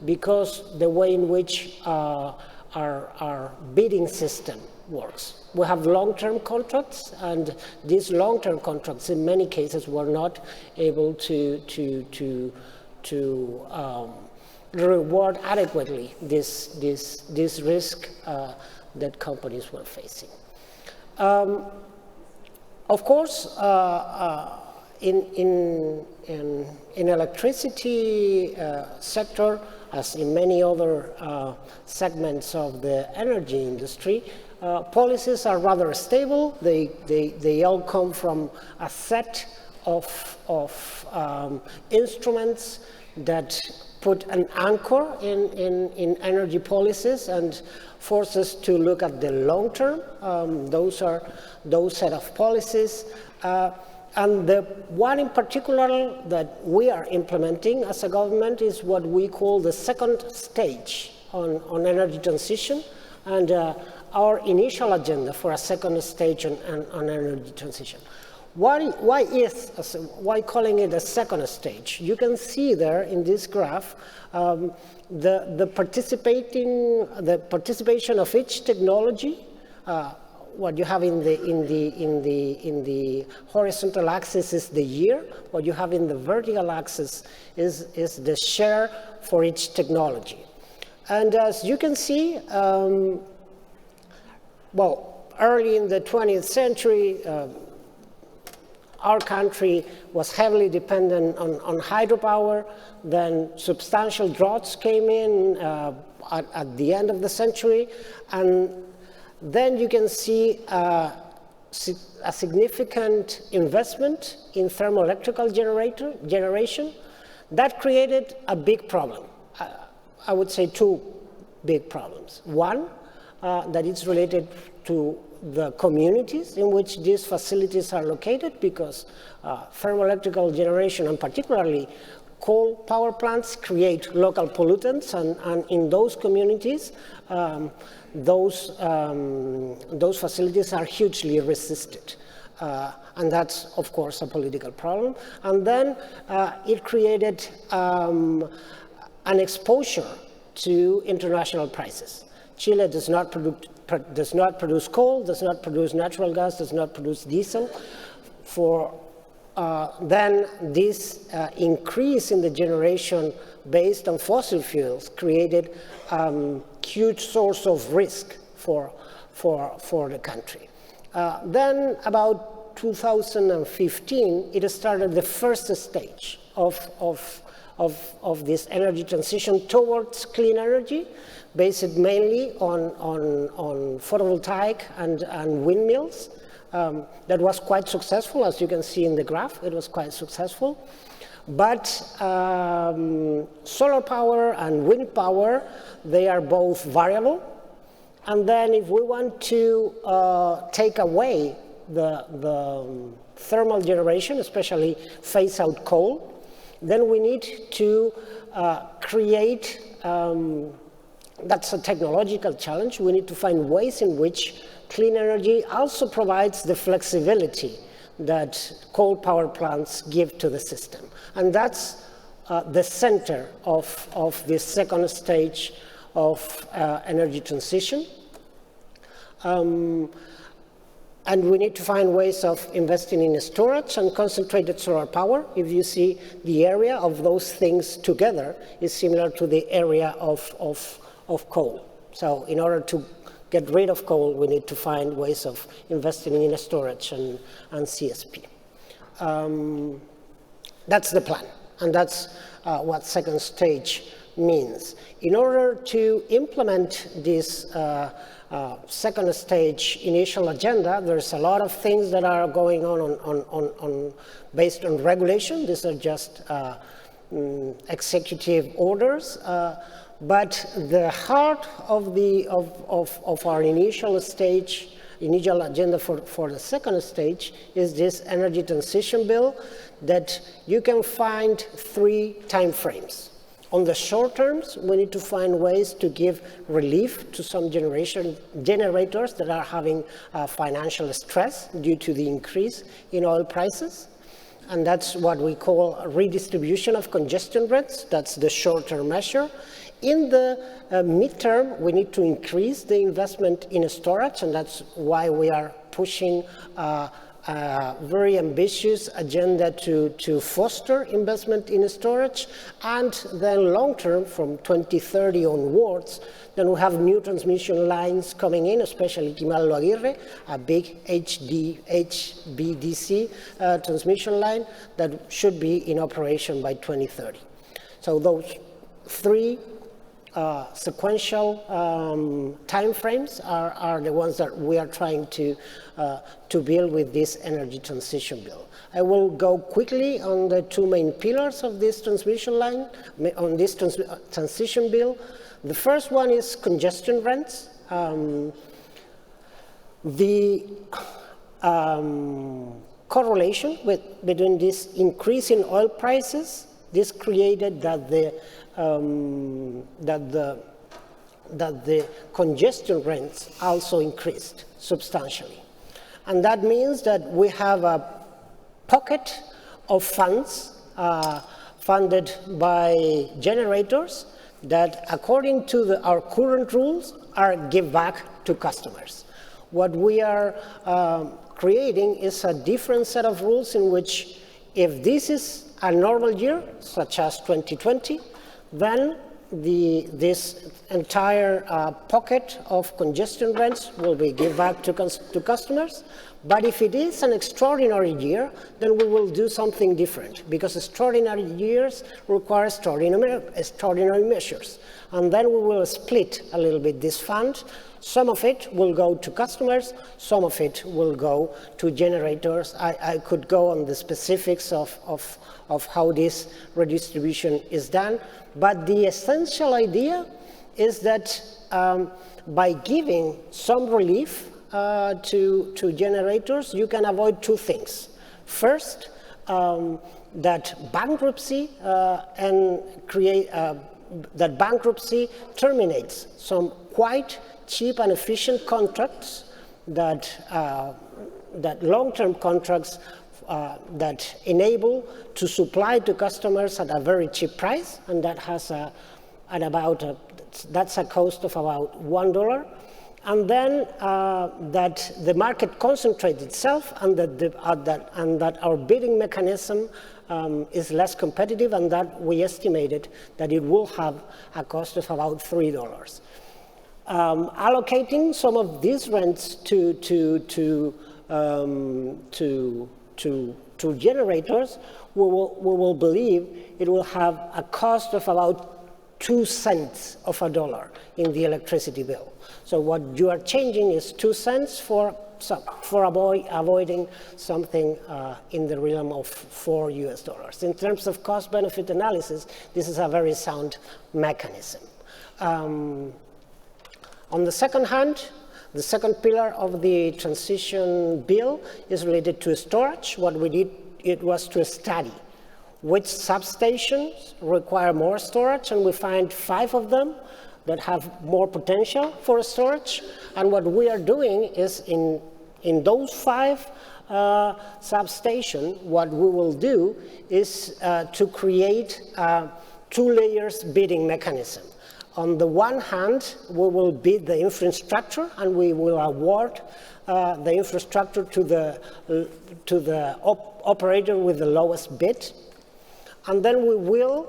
because the way in which our bidding system works. We have long-term contracts, and these long-term contracts, in many cases, were not able to reward adequately this risk that companies were facing. Of course, in electricity sector, as in many other segments of the energy industry, policies are rather stable. They all come from a set of instruments that put an anchor in energy policies and force us to look at the long term. Those set of policies. And the one in particular that we are implementing as a government is what we call the second stage on energy transition. And our initial agenda for a second stage on energy transition. Why calling it a second stage? You can see there in this graph the participation of each technology. What you have in the horizontal axis is the year. What you have in the vertical axis is the share for each technology. And as you can see, well, early in the 20th century, our country was heavily dependent on hydropower. Then substantial droughts came in at the end of the century. And then you can see a significant investment in thermoelectrical generation. That created a big problem. I would say two big problems. One, that it's related to the communities in which these facilities are located, because thermoelectrical generation, and particularly coal power plants, create local pollutants, and in those communities, those facilities are hugely resisted. And that's, of course, a political problem. And then it created an exposure to international prices. Chile does not produce coal, does not produce natural gas, does not produce diesel. Then this increase in the generation based on fossil fuels created a huge source of risk for the country. Then about 2015, it started the first stage of this energy transition towards clean energy, based mainly on photovoltaic and windmills. That was quite successful, as you can see in the graph. It was quite successful. But solar power and wind power, they are both variable. And then if we want to take away the thermal generation, especially phase out coal, then we need to create, that's a technological challenge. We need to find ways in which clean energy also provides the flexibility that coal power plants give to the system. And that's the center of this second stage of energy transition. And we need to find ways of investing in storage and concentrated solar power. If you see the area of those things together is similar to the area of coal. So in order to get rid of coal, we need to find ways of investing in storage and CSP. That's the plan, and that's what second stage means. In order to implement this second stage initial agenda, there's a lot of things that are going on based on regulation. These are just executive orders. But the heart of our initial agenda for the second stage is this energy transition bill that you can find 3 time frames. On the short terms, we need to find ways to give relief to some generators that are having financial stress due to the increase in oil prices. And that's what we call redistribution of congestion rents. That's the short-term measure. In the midterm, we need to increase the investment in storage, and that's why we are pushing a very ambitious agenda to foster investment in storage. And then long-term, from 2030 onwards, then we have new transmission lines coming in, especially Kimallo Aguirre, a big HVDC transmission line that should be in operation by 2030. So those 3 sequential timeframes are the ones that we are trying to build with this energy transition bill. I will go quickly on the 2 main pillars of this transmission line, on this transition bill. The first one is congestion rents. The correlation between this increase in oil prices, this created that the congestion rents also increased substantially. And that means that we have a pocket of funds funded by generators that, according to our current rules, are give back to customers. What we are creating is a different set of rules in which, if this is a normal year, such as 2020, then this entire pocket of congestion rents will be given back to customers. But if it is an extraordinary year, then we will do something different, because extraordinary years require extraordinary measures. And then we will split a little bit this fund. Some of it will go to customers, some of it will go to generators. I could go on the specifics of how this redistribution is done, but the essential idea is that by giving some relief to generators, you can avoid 2 things. First, that bankruptcy terminates some quite cheap and efficient contracts that long-term contracts that enable to supply to customers at a very cheap price, and that has a at about, that's a cost of about $1. And then that the market concentrates itself and that our bidding mechanism is less competitive, and that we estimated that it will have a cost of about $3. Allocating some of these rents to generators, we will believe it will have a cost of about 2 cents of a dollar in the electricity bill. So what you are changing is 2 cents for avoiding something in the realm of $4. In terms of cost-benefit analysis, this is a very sound mechanism. On the second hand, the second pillar of the transition bill is related to storage. What we did, it was to study which substations require more storage, and we find 5 of them that have more potential for storage. And what we are doing is in those 5 substations, what we will do is to create a 2 layers bidding mechanism. On the one hand, we will bid the infrastructure, and we will award the infrastructure to the operator with the lowest bid. And then we will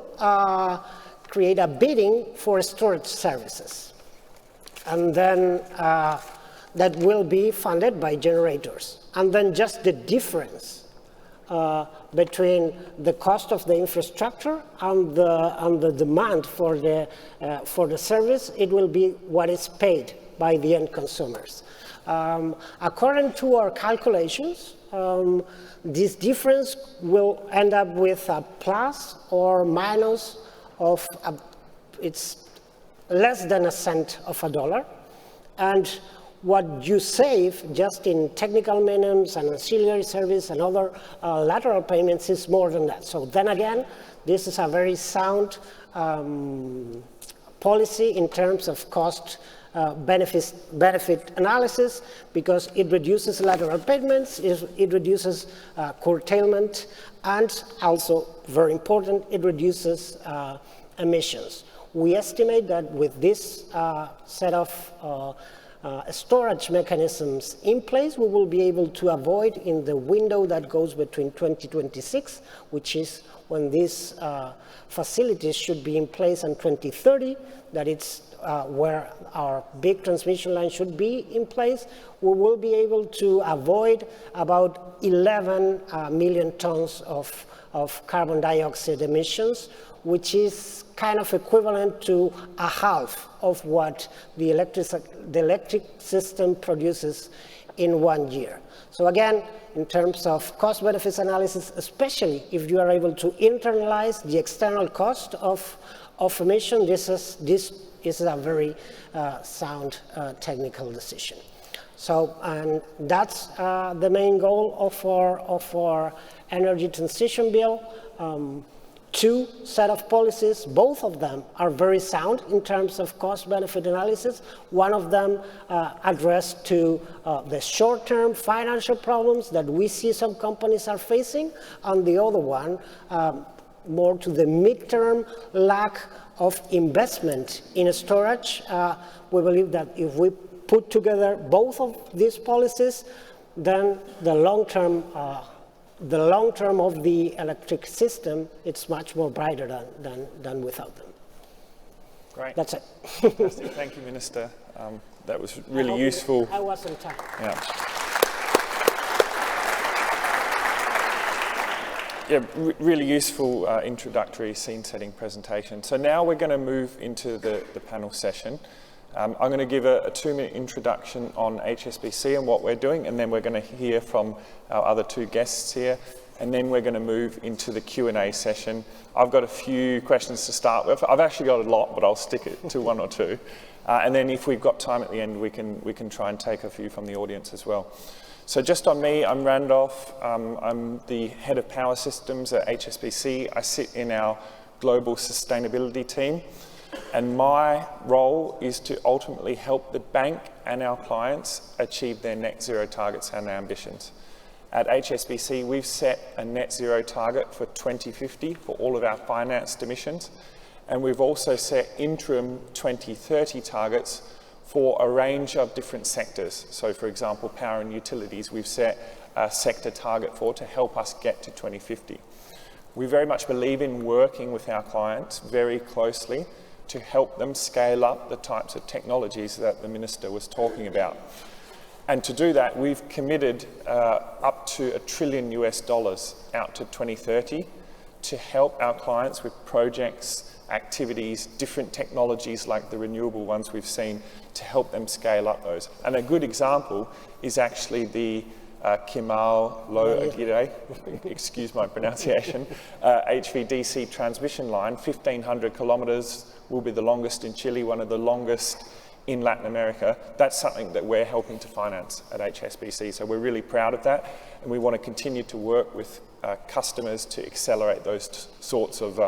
create a bidding for storage services. And then that will be funded by generators. And then just the difference between the cost of the infrastructure and the demand for the service, it will be what is paid by the end consumers. According to our calculations, this difference will end up with a plus or minus of, it's less than a cent of a dollar. And what you save just in technical minimums and ancillary service and other lateral payments is more than that. So then again, this is a very sound policy in terms of cost benefit analysis, because it reduces lateral payments, it reduces curtailment, and also, very important, it reduces emissions. We estimate that with this set of storage mechanisms in place, we will be able to avoid, in the window that goes between 2026, which is when these facilities should be in place, and 2030, that it's where our big transmission line should be in place, we will be able to avoid about 11 million tons of carbon dioxide emissions, which is kind of equivalent to a half of what the electric system produces in 1 year. So again, in terms of cost benefits analysis, especially if you are able to internalize the external cost of emission, this is a very sound technical decision. So, and that's the main goal of our energy transition bill. 2 set of policies, both of them are very sound in terms of cost-benefit analysis. One of them addressed to the short-term financial problems that we see some companies are facing, and the other one more to the mid-term lack of investment in storage. We believe that if we put together both of these policies, then the long term of the electric system, it's much more brighter than without them. Great. That's it. Fantastic. Thank you, Minister. That was really useful. I was on time. Yeah. Yeah, really useful introductory scene-setting presentation. So now we're going to move into the panel session. I'm going to give a 2-minute introduction on HSBC and what we're doing, and then we're going to hear from our other 2 guests here, and then we're going to move into the Q&A session. I've got a few questions to start with. I've actually got a lot, but I'll stick it to 1 or 2. And then if we've got time at the end, we can try and take a few from the audience as well. So just on me, I'm Randolph. I'm the head of power systems at HSBC. I sit in our global sustainability team. And my role is to ultimately help the bank and our clients achieve their net zero targets and their ambitions. At HSBC, we've set a net zero target for 2050 for all of our financed emissions. And we've also set interim 2030 targets for a range of different sectors. So for example, power and utilities, we've set a sector target for to help us get to 2050. We very much believe in working with our clients very closely to help them scale up the types of technologies that the Minister was talking about. And to do that, we've committed up to $1 trillion out to 2030 to help our clients with projects, activities, different technologies like the renewable ones we've seen to help them scale up those. And a good example is actually the Kimal Lo Agire, excuse my pronunciation, HVDC transmission line, 1,500 kilometres, will be the longest in Chile, one of the longest in Latin America. That's something that we're helping to finance at HSBC. So we're really proud of that, and we want to continue to work with customers to accelerate those sorts of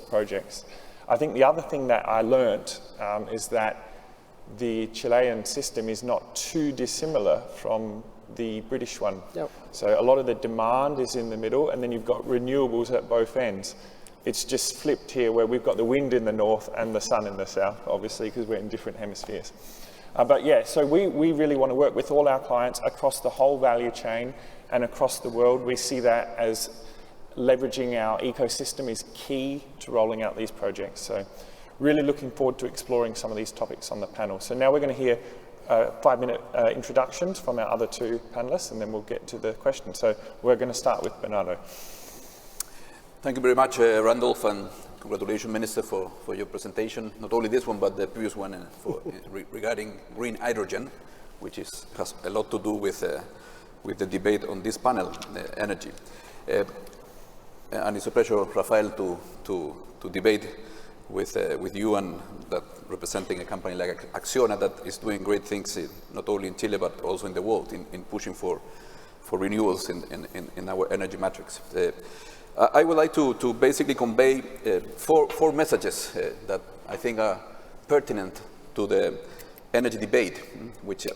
projects. I think the other thing that I learnt is that the Chilean system is not too dissimilar from the British one. Yep. So a lot of the demand is in the middle, and then you've got renewables at both ends. It's just flipped here where we've got the wind in the north and the sun in the south, obviously, because we're in different hemispheres. But yeah, so we really want to work with all our clients across the whole value chain and across the world. We see that as leveraging our ecosystem is key to rolling out these projects. So really looking forward to exploring some of these topics on the panel. So now we're going to hear 5-minute introductions from our other two panelists, and then we'll get to the questions. So we're going to start with Bernardo. Thank you very much, Randolph, and congratulations, Minister, for your presentation. Not only this one, but the previous one regarding green hydrogen, which has a lot to do with the debate on this panel, energy. And it's a pleasure, Rafael, to debate with you and that representing a company like Acciona that is doing great things not only in Chile but also in the world in pushing for renewals in our energy matrix. I would like to basically convey four messages that I think are pertinent to the energy debate, which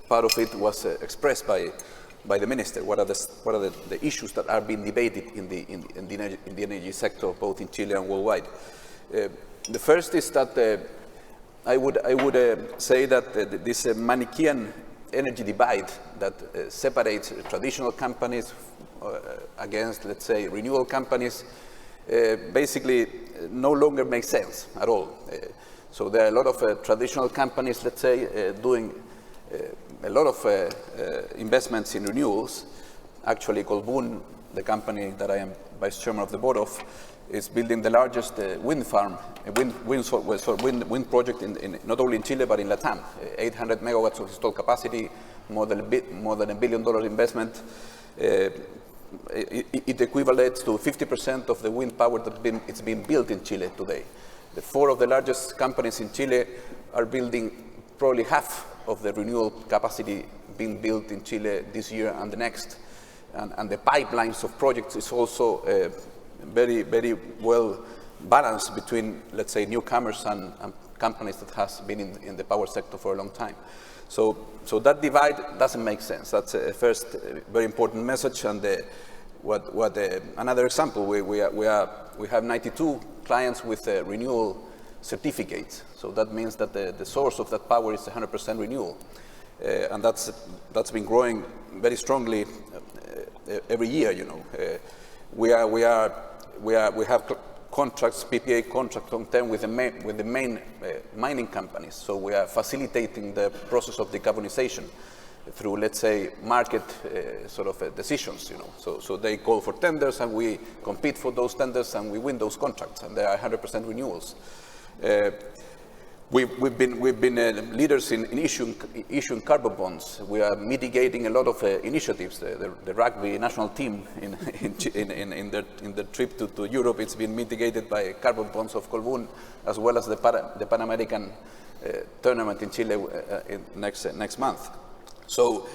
part of it was expressed by the Minister. What are the issues that are being debated in the energy sector, both in Chile and worldwide? The first is that I would say that this Manichaean energy divide that separates traditional companies against, let's say, renewable companies, basically no longer makes sense at all. So there are a lot of traditional companies, let's say, doing a lot of investments in renewables. Actually, Colbún, the company that I am vice chairman of the board of, is building the largest wind farm, wind project in not only in Chile but in Latam. 800 megawatts of installed capacity, more than $1 billion investment. It equivalates to 50% of the wind power that's being built in Chile today. The four of the largest companies in Chile are building probably half of the renewable capacity being built in Chile this year and the next. And the pipelines of projects is also very, very well balanced between, let's say, newcomers and companies that has been in the power sector for a long time. So that divide doesn't make sense. That's a first very important message. And another example, we have 92 clients with renewal certificates. So that means that the source of that power is 100% renewal. And that's been growing very strongly every year, you know. We have contracts, PPA contracts long term with the main mining companies. So we are facilitating the process of decarbonization through, let's say, market decisions, you know. So they call for tenders and we compete for those tenders and we win those contracts, and they are 100% renewals. We've been leaders in issuing carbon bonds. We are mitigating a lot of initiatives. The rugby national team in the trip to Europe, it's been mitigated by carbon bonds of Colbún, as well as the Pan American tournament in Chile next month. So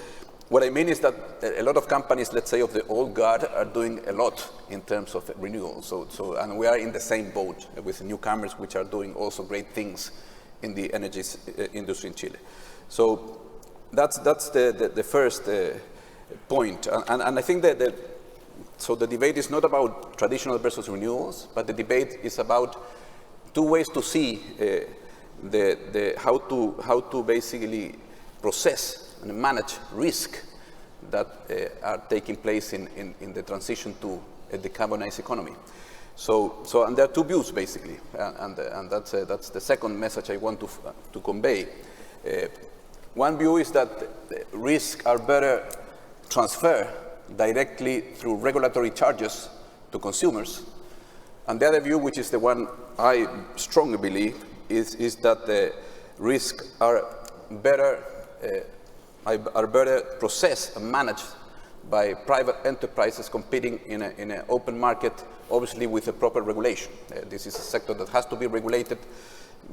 what I mean is that a lot of companies, let's say, of the old guard are doing a lot in terms of renewal. And we are in the same boat with newcomers, which are doing also great things in the energy industry in Chile. So that's the first point. And I think that so the debate is not about traditional versus renewals, but the debate is about two ways to see how to basically process and manage risk that are taking place in the transition to a decarbonized economy. And there are two views basically, and that's the second message I want to convey. One view is that risks are better transferred directly through regulatory charges to consumers. And the other view, which is the one I strongly believe, is that the risks are better processed and managed by private enterprises competing in an open market, obviously with a proper regulation. This is a sector that has to be regulated,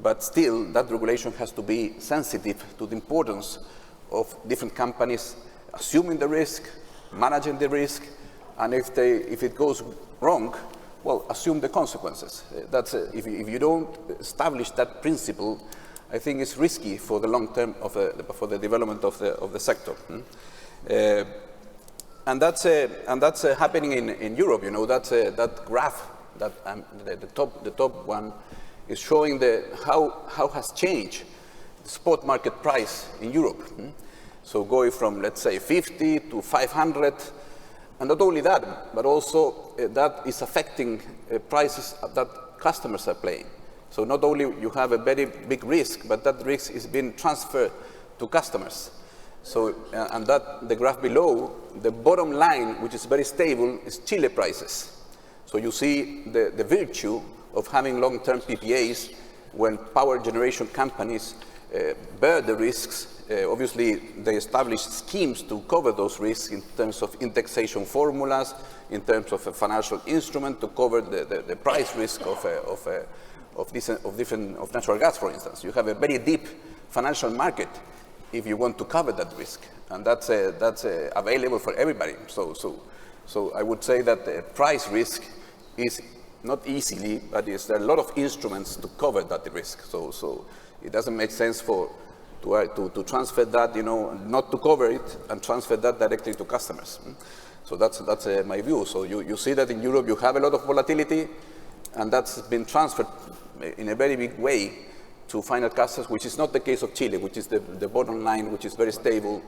but still that regulation has to be sensitive to the importance of different companies assuming the risk, managing the risk, and if it goes wrong, well, assume the consequences. If you don't establish that principle, I think it's risky for the long term for the development of the sector. And that's happening in Europe. You know, that graph, the top one, is showing how has changed the spot market price in Europe. So going from, let's say, 50 to 500, and not only that, but also that is affecting prices that customers are paying. So not only you have a very big risk, but that risk is being transferred to customers. So, and that the graph below, the bottom line, which is very stable, is Chile prices. So you see the virtue of having long-term PPAs when power generation companies bear the risks. Obviously, they establish schemes to cover those risks in terms of indexation formulas, in terms of a financial instrument to cover the price risk of natural gas, for instance. You have a very deep financial market if you want to cover that risk, and that's available for everybody. So I would say that the price risk is not easily, but there are a lot of instruments to cover that risk. So it doesn't make sense to transfer that, not to cover it and transfer that directly to customers. So that's my view. So you see that in Europe you have a lot of volatility, and that's been transferred in a very big way to final customers, which is not the case of Chile, which is the bottom line, which is very stable.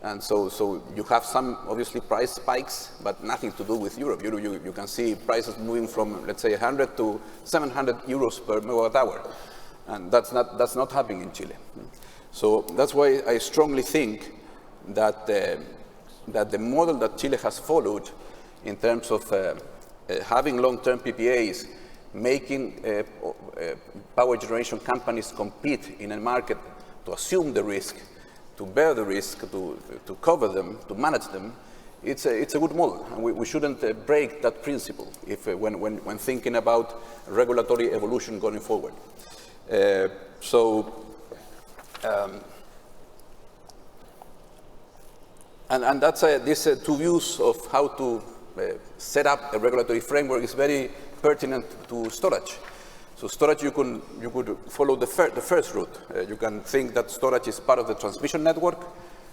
And so you have some, obviously, price spikes, but nothing to do with Europe. You can see prices moving from, let's say, 100 to 700 euros per megawatt hour. And that's not happening in Chile. So that's why I strongly think that the model that Chile has followed in terms of having long-term PPAs, making power generation companies compete in a market to assume the risk, to bear the risk, to cover them, to manage them, it's a good model, and we shouldn't break that principle when thinking about regulatory evolution going forward. And that's these two views of how to set up a regulatory framework is very pertinent to storage. So storage, you could follow the first route. You can think that storage is part of the transmission network.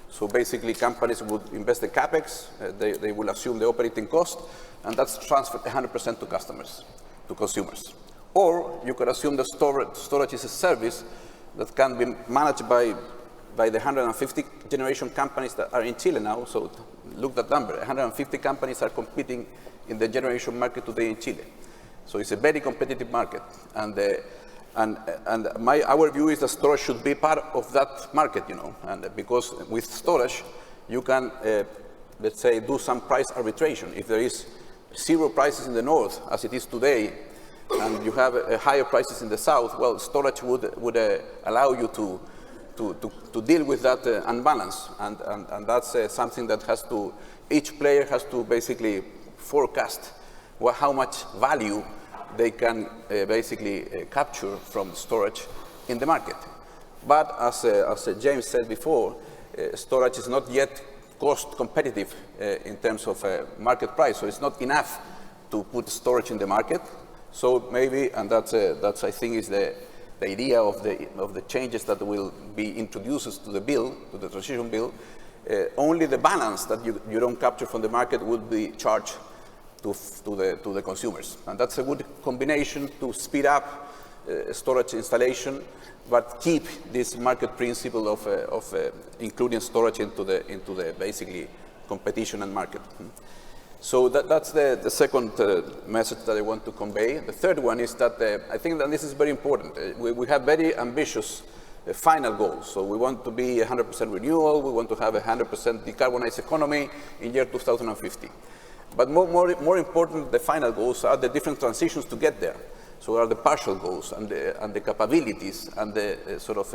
So basically, companies would invest the capex, they will assume the operating cost, and that's transferred 100% to customers, to consumers. Or you could assume that storage is a service that can be managed by the 150 generation companies that are in Chile now. So look at that number, 150 companies are competing in the generation market today in Chile. So it's a very competitive market, and our view is that storage should be part of that market, and because with storage you can, let's say, do some price arbitration. If there is zero prices in the north, as it is today, and you have higher prices in the south, well, storage would allow you to deal with that unbalance, and that's something that each player has to basically forecast how much value they can basically capture from storage in the market. But as James said before, storage is not yet cost competitive in terms of market price, so it's not enough to put storage in the market. So maybe, and that's I think is the idea of the changes that will be introduced to the bill, to the transition bill, only the balance that you don't capture from the market would be charged to the consumers. And that's a good combination to speed up storage installation, but keep this market principle of including storage into the basically competition and market. So that's the second message that I want to convey. The third one is that I think that this is very important. We have very ambitious final goals. So we want to be 100% renewable. We want to have a 100% decarbonized economy in year 2050. But more important, the final goals are the different transitions to get there. So are the partial goals and the capabilities and the sort of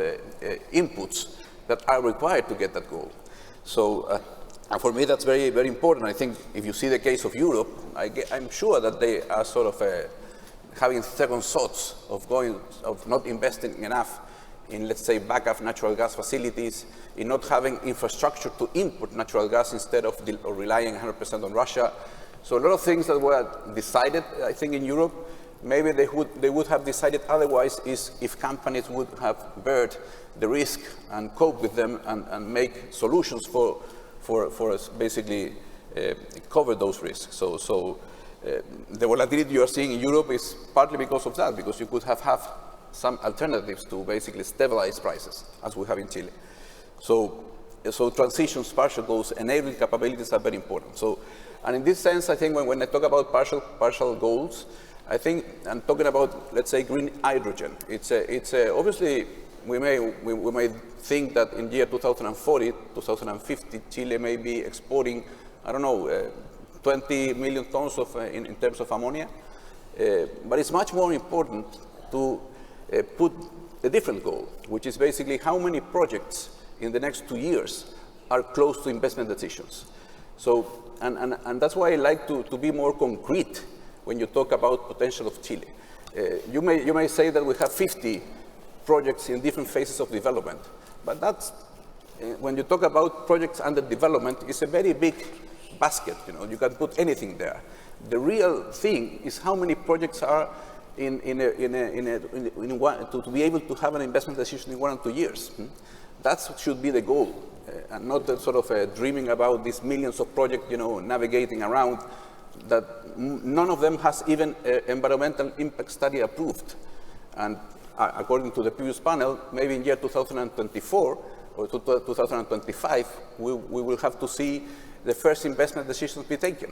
inputs that are required to get that goal. So for me, that's very, very important. I think if you see the case of Europe, I'm sure that they are sort of having second thoughts of not investing enough in, let's say, backup natural gas facilities, in not having infrastructure to import natural gas instead of relying 100% on Russia. So a lot of things that were decided, I think, in Europe, maybe they would have decided otherwise is if companies would have bared the risk and cope with them and make solutions for basically cover those risks. So the volatility you are seeing in Europe is partly because of that, because you could have some alternatives to basically stabilize prices, as we have in Chile. So transitions, partial goals, enabling capabilities are very important. So, and in this sense, I think when I talk about partial goals, I think I'm talking about, let's say, green hydrogen. It's obviously we may think that in year 2040, 2050, Chile may be exporting, I don't know, 20 million tons of in terms of ammonia. But it's much more important to put a different goal, which is basically how many projects in the next 2 years are close to investment decisions. So, and that's why I like to be more concrete when you talk about potential of Chile. You may say that we have 50 projects in different phases of development, but that's, when you talk about projects under development, it's a very big basket, you know, you can put anything there. The real thing is how many projects are to be able to have an investment decision in 1 or 2 years. That should be the goal, and not the sort of dreaming about these millions of projects, you know, navigating around, that none of them has even an environmental impact study approved. And according to the previous panel, maybe in year 2024 or 2025, we will have to see the first investment decisions be taken.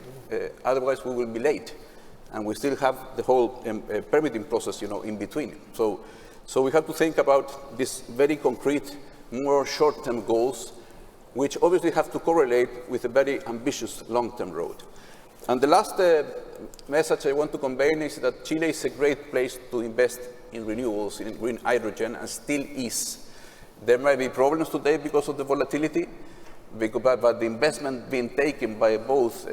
Otherwise, we will be late. And we still have the whole permitting process, you know, in between. So we have to think about these very concrete, more short-term goals, which obviously have to correlate with a very ambitious long-term road. And the last message I want to convey is that Chile is a great place to invest in renewables, in green hydrogen, and still is. There might be problems today because of the volatility, but the investment being taken by both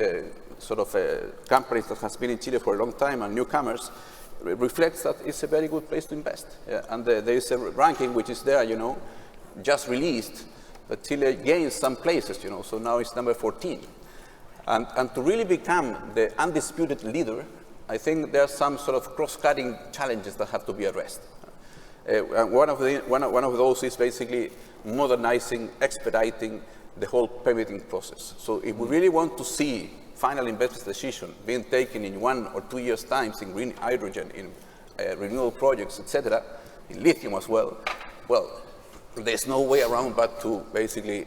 companies that has been in Chile for a long time and newcomers reflects that it's a very good place to invest. And there is a ranking which is there, you know, just released, that Chile gains some places, you know, so now it's number 14. And to really become the undisputed leader, I think there are some sort of cross-cutting challenges that have to be addressed. And one of those is basically modernizing, expediting the whole permitting process. So if we really want to see final investment decision being taken in 1 or 2 years' time in green hydrogen, in renewable projects, etc., in lithium as well, there's no way around but to basically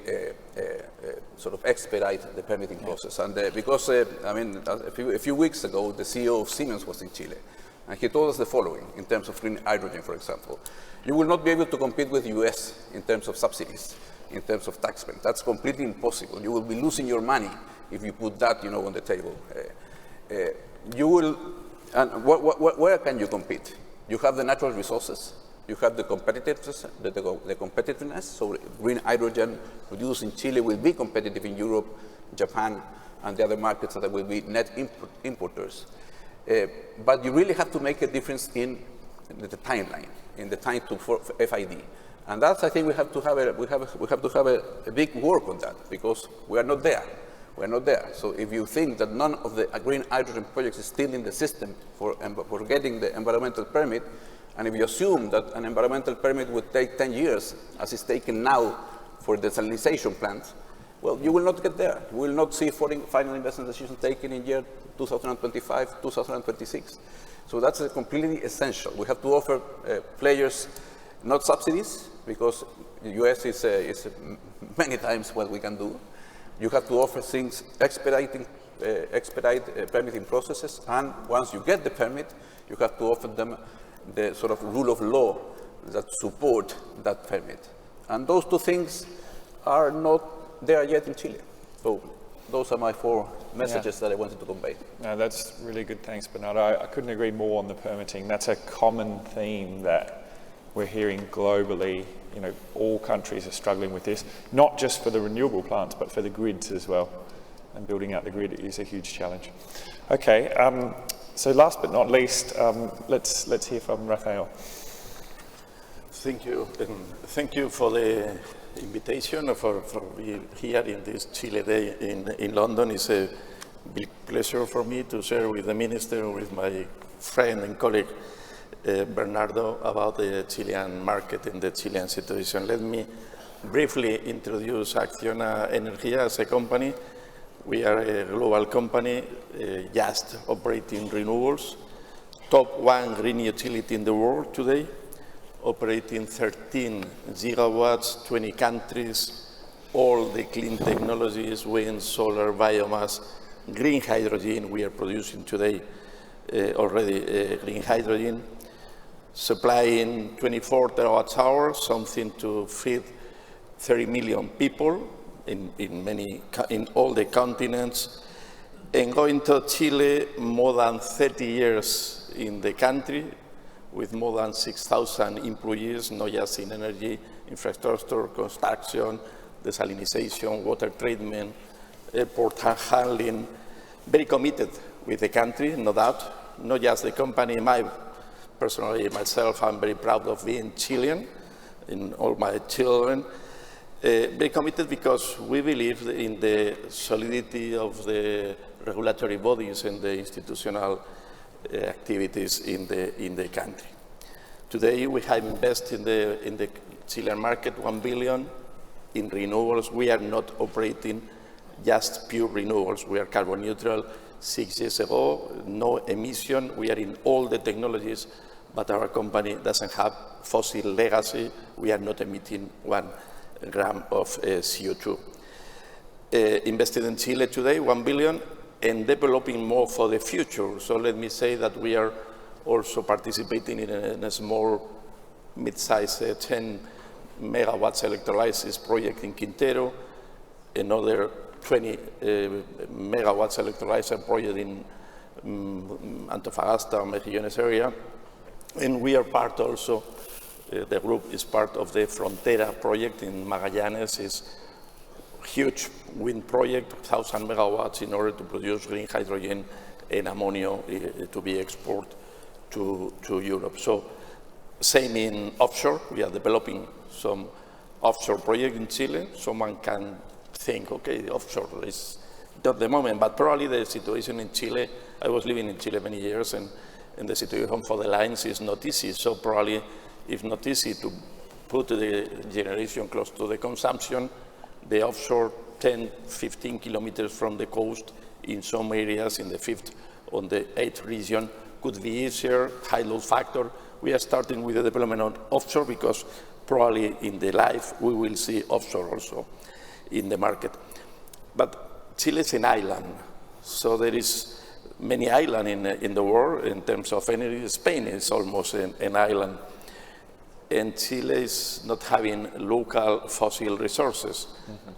sort of expedite the permitting process. And because, I mean, a few weeks ago, the CEO of Siemens was in Chile, and he told us the following in terms of green hydrogen, for example. You will not be able to compete with the US in terms of subsidies, in terms of tax breaks. That's completely impossible. You will be losing your money if you put that, you know, on the table. You will, and where can you compete? You have the natural resources. You have the competitiveness, so green hydrogen produced in Chile will be competitive in Europe, Japan, and the other markets that will be net importers. But you really have to make a difference in the timeline, in the time for FID. And that's, I think, we have to have a big work on that, because we are not there. We're not there. So if you think that none of the green hydrogen projects is still in the system for getting the environmental permit, and if you assume that an environmental permit would take 10 years, as is taken now for desalination plants, well, you will not get there. You will not see final investment decisions taken in year 2025, 2026. So that's completely essential. We have to offer players not subsidies, because the US is many times what we can do. You have to offer things, expedite permitting processes, and once you get the permit, you have to offer them the sort of rule of law that support that permit. And those two things are not there yet in Chile. So those are my 4 messages that I wanted to convey. No, that's really good. Thanks, Bernardo. I couldn't agree more on the permitting. That's a common theme that we're hearing globally. You know, all countries are struggling with this, not just for the renewable plants, but for the grids as well. And building out the grid is a huge challenge. Okay, so last but not least, let's hear from Rafael. Thank you, and thank you for the invitation for being here in this Chile Day in London. It's a big pleasure for me to share with the Minister, with my friend and colleague, Bernardo, about the Chilean market and the Chilean situation. Let me briefly introduce Acciona Energía as a company. We are a global company just operating renewables, top 1 green utility in the world today, operating 13 gigawatts, 20 countries, all the clean technologies, wind, solar, biomass, green hydrogen. We are producing today already green hydrogen, supplying 24 terawatt hours, something to feed 30 million people in all the continents, and going to Chile more than 30 years in the country, with more than 6,000 employees, not just in energy, infrastructure, construction, desalinization, water treatment, airport handling, very committed with the country, no doubt, not just the company. Personally, myself, I'm very proud of being Chilean, in all my children. Very committed because we believe in the solidity of the regulatory bodies and the institutional activities in the country. Today, we have invested in the Chilean market 1 billion in renewables. We are not operating just pure renewables. We are carbon neutral 6 years ago, no emission. We are in all the technologies, but our company doesn't have fossil legacy. We are not emitting 1 gram of CO2. Invested in Chile today, 1 billion, and developing more for the future. So let me say that we are also participating in a small, mid-sized 10 megawatts electrolysis project in Quintero, another 20 megawatts electrolyzer project in Antofagasta, Mejillones area. And we are part also, the group is part of the Frontera project in Magallanes. It's a huge wind project, 1,000 megawatts in order to produce green hydrogen and ammonia to be exported to Europe. So same in offshore. We are developing some offshore project in Chile. Someone can think, okay, the offshore is not the moment, but probably the situation in Chile, I was living in Chile many years, and the situation for the lines is not easy. So probably it's not easy to put the generation close to the consumption. The offshore 10, 15 kilometers from the coast in some areas, in the 5th, on the 8th region, could be easier, high load factor. We are starting with the development of offshore because probably in the life we will see offshore also in the market. But Chile is an island, so there is many islands in the world in terms of energy. Spain is almost an island. And Chile is not having local fossil resources.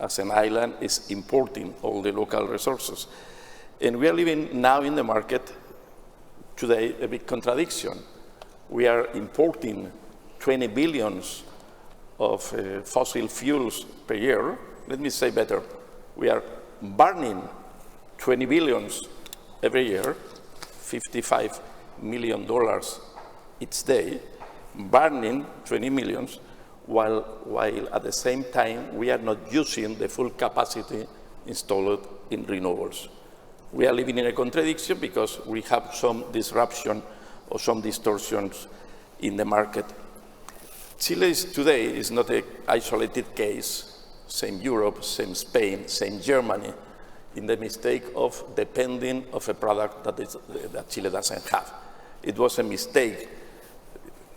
As an island, is importing all the local resources. And we are living now in the market today a big contradiction. We are importing 20 billions of fossil fuels per year. Let me say better, we are burning 20 billions every year, $55 million each day, burning 20 millions, while at the same time we are not using the full capacity installed in renewables. We are living in a contradiction because we have some disruption or some distortions in the market. Chile today is not an isolated case. Same Europe, same Spain, same Germany, in the mistake of depending on a product that Chile doesn't have. It was a mistake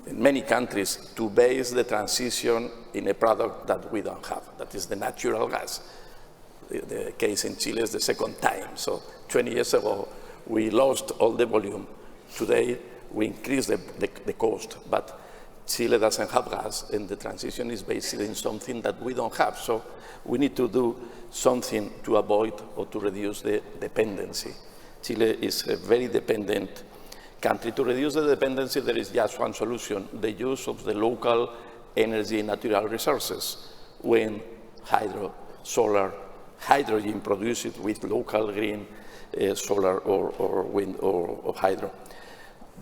in many countries to base the transition in a product that we don't have, that is the natural gas. The case in Chile is the second time. So 20 years ago, we lost all the volume. Today, we increase the cost, but Chile doesn't have gas, and the transition is based in something that we don't have. So we need to do something to avoid or to reduce the dependency. Chile is a very dependent country. To reduce the dependency, there is just one solution: the use of the local energy and natural resources, wind, hydro, solar, hydrogen produced with local green solar or wind or hydro.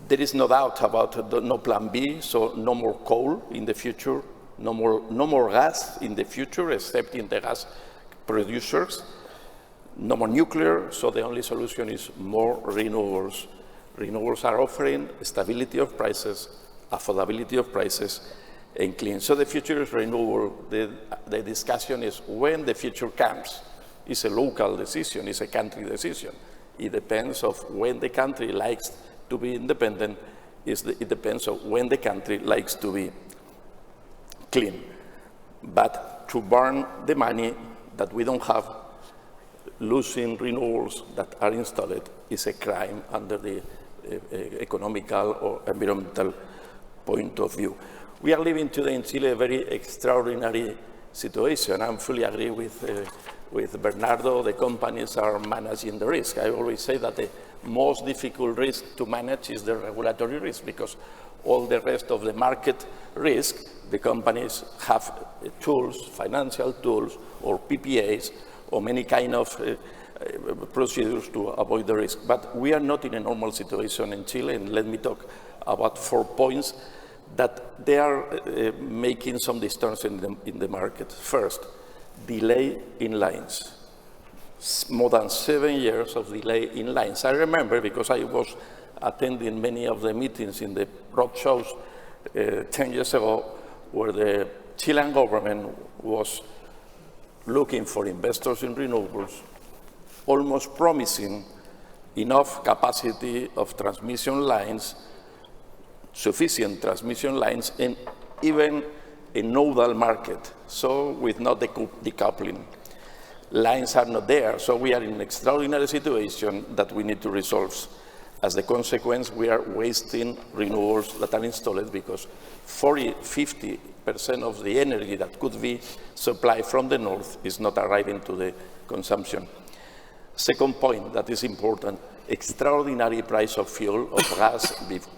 There is no doubt about no plan B, so no more coal in the future, no more gas in the future, except in the gas producers, no more nuclear, so the only solution is more renewables. Renewables are offering stability of prices, affordability of prices, and clean. So the future is renewable. The discussion is when the future comes. It's a local decision, it's a country decision. It depends on when the country likes to be independent. It depends on when the country likes to be clean. But to burn the money that we don't have, losing renewables that are installed, is a crime under the economical or environmental point of view. We are living today in Chile a very extraordinary situation. I fully agree with Bernardo. The companies are managing the risk. I always say that the most difficult risk to manage is the regulatory risk, because all the rest of the market risk, the companies have tools, financial tools, or PPAs, or many kind of procedures to avoid the risk. But we are not in a normal situation in Chile, and let me talk about 4 points that they are making some distortion in the market. First, delay in lines. More than 7 years of delay in lines. I remember, because I was attending many of the meetings in the road shows 10 years ago, where the Chilean government was looking for investors in renewables, almost promising enough capacity of transmission lines, sufficient transmission lines, and even a nodal market, so with not decoupling. Lines are not there, so we are in an extraordinary situation that we need to resolve. As a consequence, we are wasting renewables that are installed, because 50% of the energy that could be supplied from the north is not arriving to the consumption. Second point that is important: extraordinary price of fuel, of gas,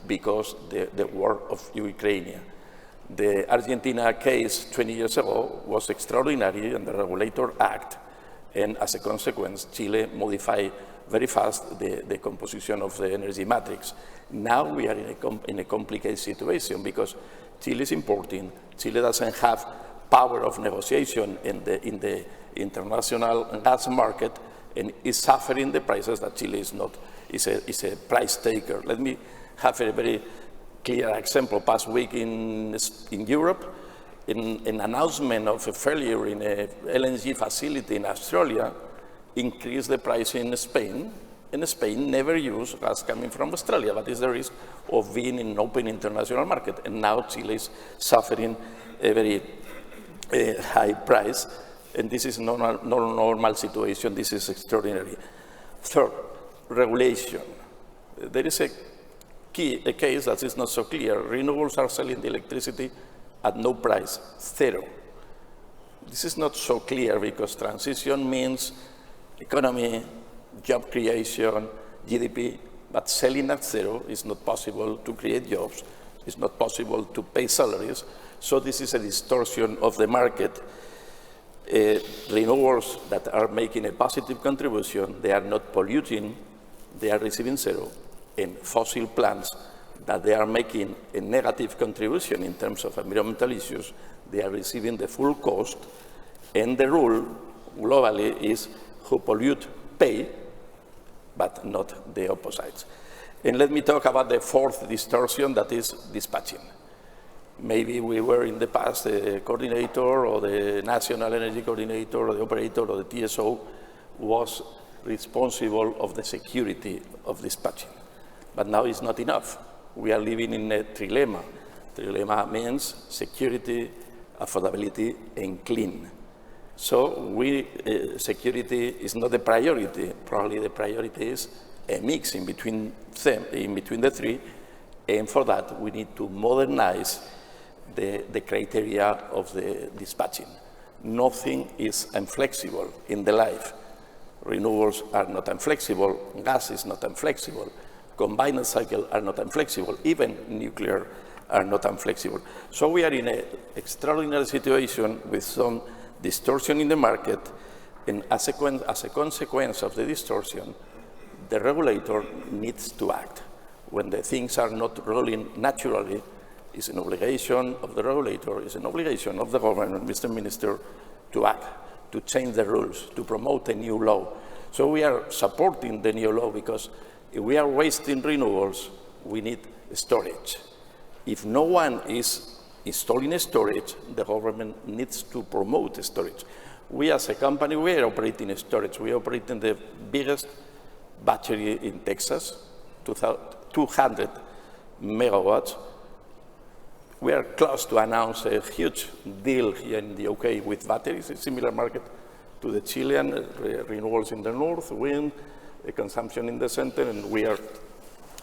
because the war of Ukraine. The Argentina case 20 years ago was extraordinary in the Regulator Act, and as a consequence, Chile modified very fast the composition of the energy matrix. Now we are in a complicated situation, because Chile is importing. Chile doesn't have power of negotiation in the international gas market, and is suffering the prices that Chile is not. Is a price taker. Let me have a very clear example. Past week in Europe, an announcement of a failure in a LNG facility in Australia increased the price in Spain. And Spain never used gas coming from Australia, but is the risk of being in an open international market. And now Chile is suffering a very high price. And this is not a normal situation. This is extraordinary. Third, regulation. There is a case that is not so clear. Renewables are selling the electricity at no price, zero. This is not so clear, because transition means economy, job creation, GDP, but selling at zero is not possible to create jobs. It's not possible to pay salaries. So this is a distortion of the market. Renewables that are making a positive contribution, they are not polluting, they are receiving zero. And fossil plants that they are making a negative contribution in terms of environmental issues, they are receiving the full cost. And the rule globally is who pollute pay, but not the opposites. And let me talk about the fourth distortion, that is dispatching. Maybe we were in the past the coordinator, or the national energy coordinator, or the operator, or the TSO was responsible of the security of dispatching. But now it's not enough. We are living in a trilemma. Trilemma means security, affordability, and clean. So security is not the priority. Probably the priority is a mix in between them, in between the three. And for that, we need to modernize the criteria of the dispatching. Nothing is inflexible in the life. Renewables are not inflexible, gas is not inflexible, combined cycle are not inflexible, even nuclear are not inflexible. So we are in an extraordinary situation with some distortion in the market, and as a consequence of the distortion, the regulator needs to act. When the things are not rolling naturally, it's an obligation of the regulator, it's an obligation of the government, Mr. Minister, to act, to change the rules, to promote a new law. So we are supporting the new law because if we are wasting renewables, we need storage. If no one is installing storage, the government needs to promote storage. We as a company, we are operating storage. We are operating the biggest battery in Texas, 200 megawatts. We are close to announce a huge deal here in the UK with batteries, a similar market to the Chilean, renewables in the north, wind, consumption in the center, and we are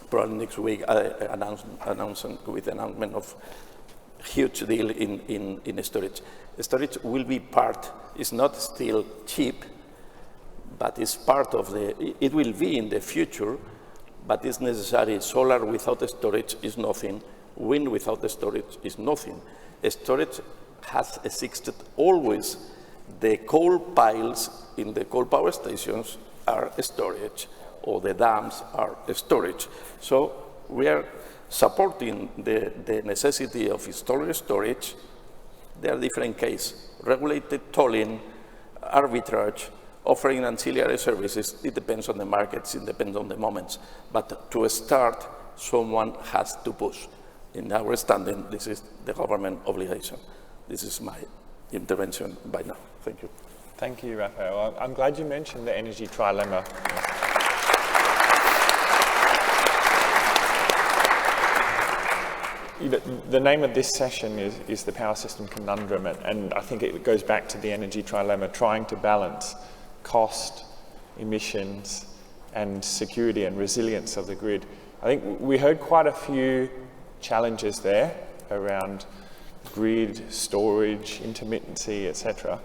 probably next week announcing with the announcement of huge deal in storage. Storage will be part, it's not still cheap, but it's part of it will be in the future, but it's necessary. Solar without storage is nothing. Wind without storage is nothing. Storage has existed always. The coal piles in the coal power stations are storage, or the dams are storage. So we are supporting the necessity of installing storage. There are different cases: regulated tolling, arbitrage, offering ancillary services. It depends on the markets, it depends on the moments. But to start, someone has to push. In our understanding, this is the government obligation. This is my intervention by now. Thank you. Thank you, Rafael. I'm glad you mentioned the energy trilemma. The name of this session is the power system conundrum, and I think it goes back to the energy trilemma, trying to balance cost, emissions, and security and resilience of the grid. I think we heard quite a few challenges there around grid, storage, intermittency, etc.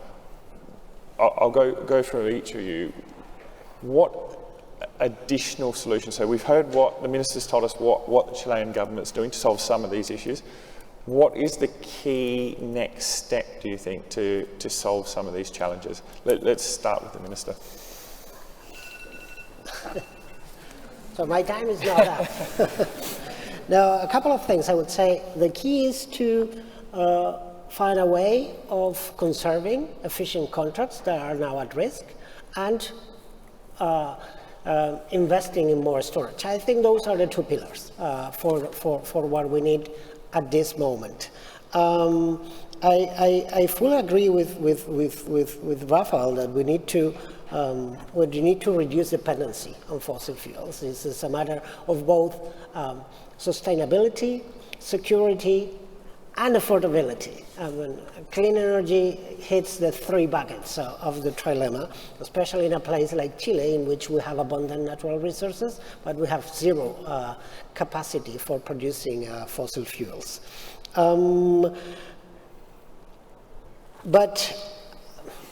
I'll go through each of you. What additional solutions? So we've heard what the ministers told us, what the Chilean government's doing to solve some of these issues. What is the key next step, do you think, to solve some of these challenges? Let's start with the minister. So my time is not up. Now, a couple of things I would say. The key is to find a way of conserving efficient contracts that are now at risk and investing in more storage. I think those are the two pillars for what we need at this moment. I fully agree with Rafael that we need to reduce dependency on fossil fuels. This is a matter of both sustainability, security, and affordability. Clean energy hits the three buckets of the trilemma, especially in a place like Chile, in which we have abundant natural resources, but we have zero capacity for producing fossil fuels. But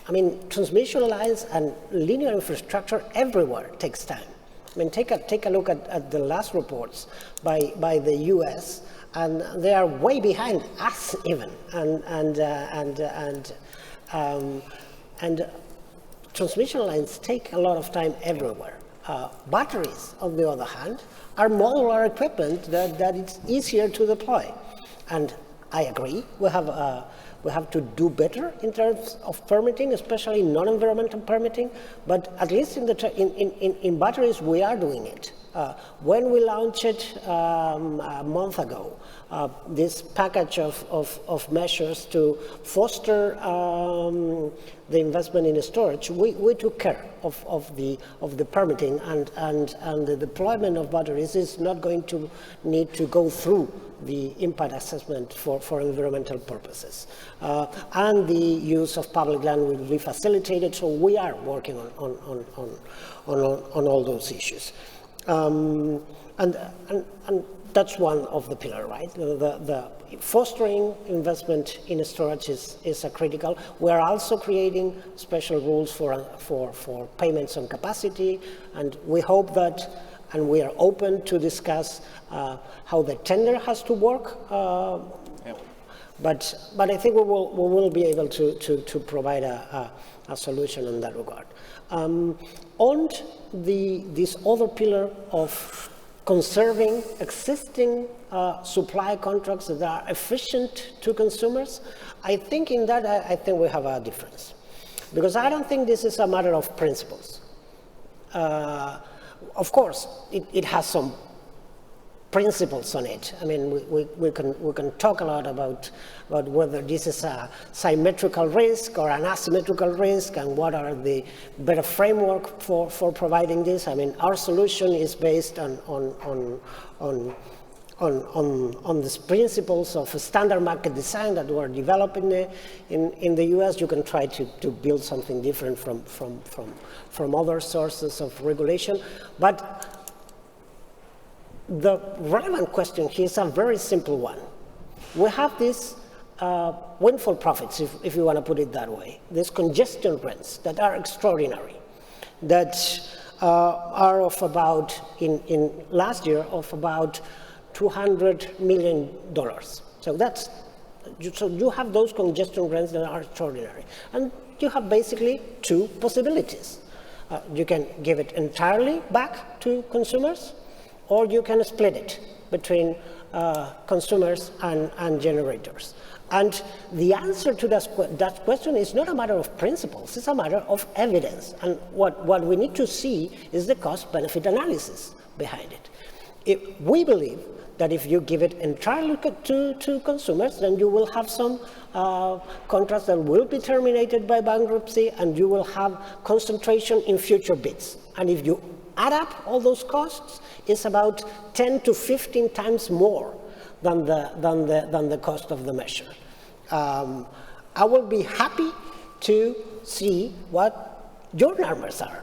I mean, transmission lines and linear infrastructure everywhere takes time. I mean, take a look at the last reports by the US, and they are way behind us even. And transmission lines take a lot of time everywhere. Batteries, on the other hand, are modular equipment that it's easier to deploy. And I agree, we have We have to do better in terms of permitting, especially non-environmental permitting, but at least in batteries, we are doing it. When we launched it a month ago, this package of measures to foster the investment in storage, we took care of the permitting, and the deployment of batteries is not going to need to go through the impact assessment for environmental purposes. And the use of public land will be facilitated, so we are working on all those issues. And that's one of the pillars, right? The fostering investment in storage is a critical. We are also creating special rules for payments on capacity, and we hope that, and we are open to discuss how the tender has to work. But I think we will be able to provide a solution in that regard. On this other pillar of conserving existing supply contracts that are efficient to consumers, I think in that I think we have a difference, because I don't think this is a matter of principles. Of course, it has some principles on it. I mean, we can talk a lot about whether this is a symmetrical risk or an asymmetrical risk, and what are the better framework for providing this. I mean, our solution is based on these principles of standard market design that were developed in the US. You can try to build something different from other sources of regulation, but the relevant question here is a very simple one. We have these windfall profits, if you want to put it that way, these congestion rents that are extraordinary, that are of about, in last year, of about $200 million. So you have those congestion rents that are extraordinary. And you have basically two possibilities. You can give it entirely back to consumers, or you can split it between consumers and generators. And the answer to that question is not a matter of principles, it's a matter of evidence. And what we need to see is the cost-benefit analysis behind it. We believe that if you give it entirely to consumers, then you will have some contracts that will be terminated by bankruptcy, and you will have concentration in future bids. And if you add up all those costs, it's about 10 to 15 times more than the cost of the measure. I will be happy to see what your numbers are,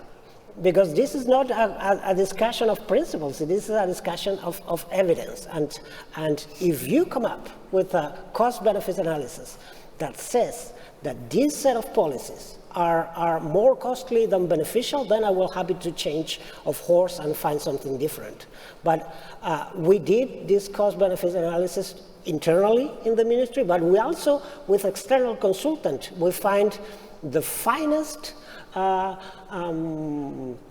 because this is not a discussion of principles, this is a discussion of evidence. And if you come up with a cost-benefit analysis that says that this set of policies are more costly than beneficial, then I will be happy to change of horse and find something different. But we did this cost-benefit analysis internally in the ministry, but we also, with external consultant, we find the finest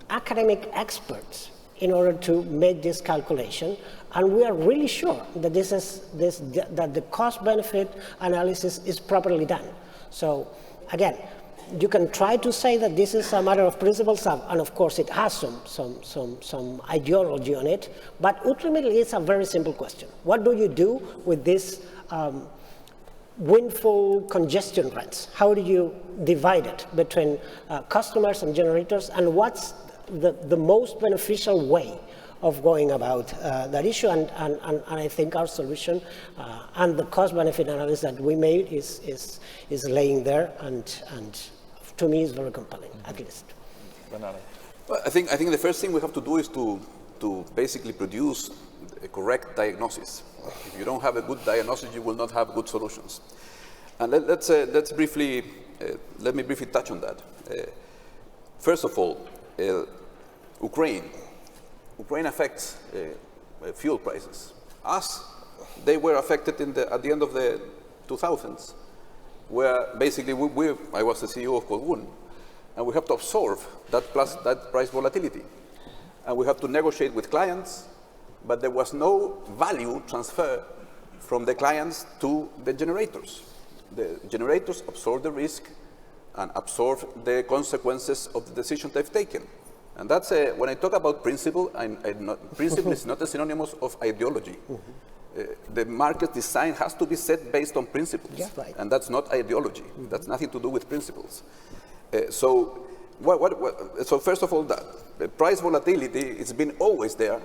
academic experts in order to make this calculation, and we are really sure that that the cost-benefit analysis is properly done. So again, you can try to say that this is a matter of principles, and of course it has some ideology on it, but ultimately it's a very simple question. What do you do with this windfall congestion rents? How do you divide it between customers and generators, and what's the most beneficial way of going about that issue? And I think our solution and the cost-benefit analysis that we made is laying there, and to me is very compelling, at least. Rosanna. Well, I think the first thing we have to do is to basically produce a correct diagnosis. If you don't have a good diagnosis, you will not have good solutions. And let me briefly touch on that. First of all, Ukraine affects fuel prices. They were affected at the end of the 2000s, where basically I was the CEO of Colbún, and we have to absorb that price volatility. And we have to negotiate with clients, but there was no value transfer from the clients to the generators. The generators absorb the risk and absorb the consequences of the decision they've taken. And that's when I talk about principle, principle is not a synonym of ideology. The market design has to be set based on principles. Yeah, right. And that's not ideology. That's nothing to do with principles. So first of all, the price volatility, it's been always there.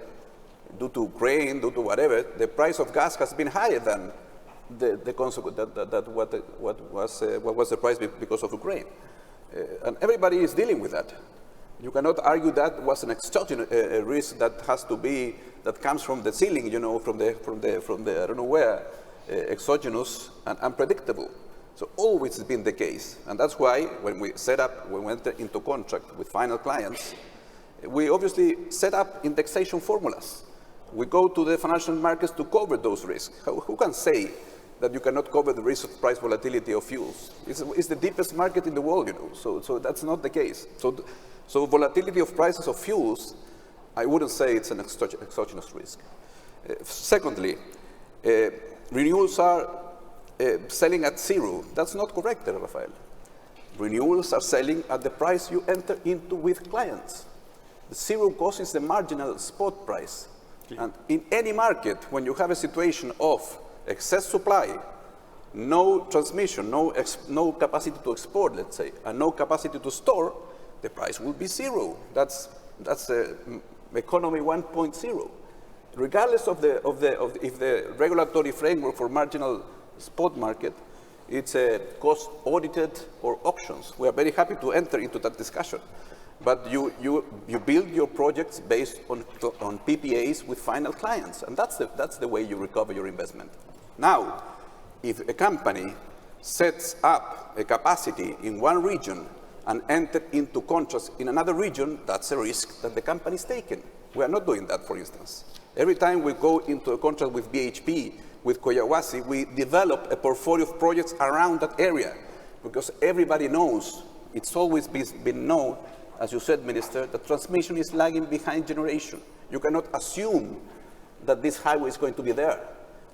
Due to grain, due to whatever, the price of gas has been higher than the consequence what was the price because of Ukraine. And everybody is dealing with that. You cannot argue that was an exogenous risk that has to be, that comes from the ceiling, you know, from the I don't know where, exogenous and unpredictable. So always has been the case. And that's why when we enter into contract with final clients, we obviously set up indexation formulas. We go to the financial markets to cover those risks. Who can say that you cannot cover the risk of price volatility of fuels? It's the deepest market in the world, you know, so that's not the case. So volatility of prices of fuels, I wouldn't say it's an exogenous risk. Secondly, renewals are selling at zero. That's not correct, Rafael. Renewals are selling at the price you enter into with clients. The zero cost is the marginal spot price. And in any market, when you have a situation of excess supply, no transmission, no capacity to export, let's say, and no capacity to store, the price will be zero. That's economy 1.0. Regardless of if the regulatory framework for marginal spot market, it's cost audited or auctions. We are very happy to enter into that discussion. But you build your projects based on PPAs with final clients, and that's the way you recover your investment. Now, if a company sets up a capacity in one region and enter into contracts in another region, that's a risk that the company is taking. We are not doing that, for instance. Every time we go into a contract with BHP, with Collahuasi, we develop a portfolio of projects around that area, because everybody knows, it's always been known, as you said, Minister, that transmission is lagging behind generation. You cannot assume that this highway is going to be there.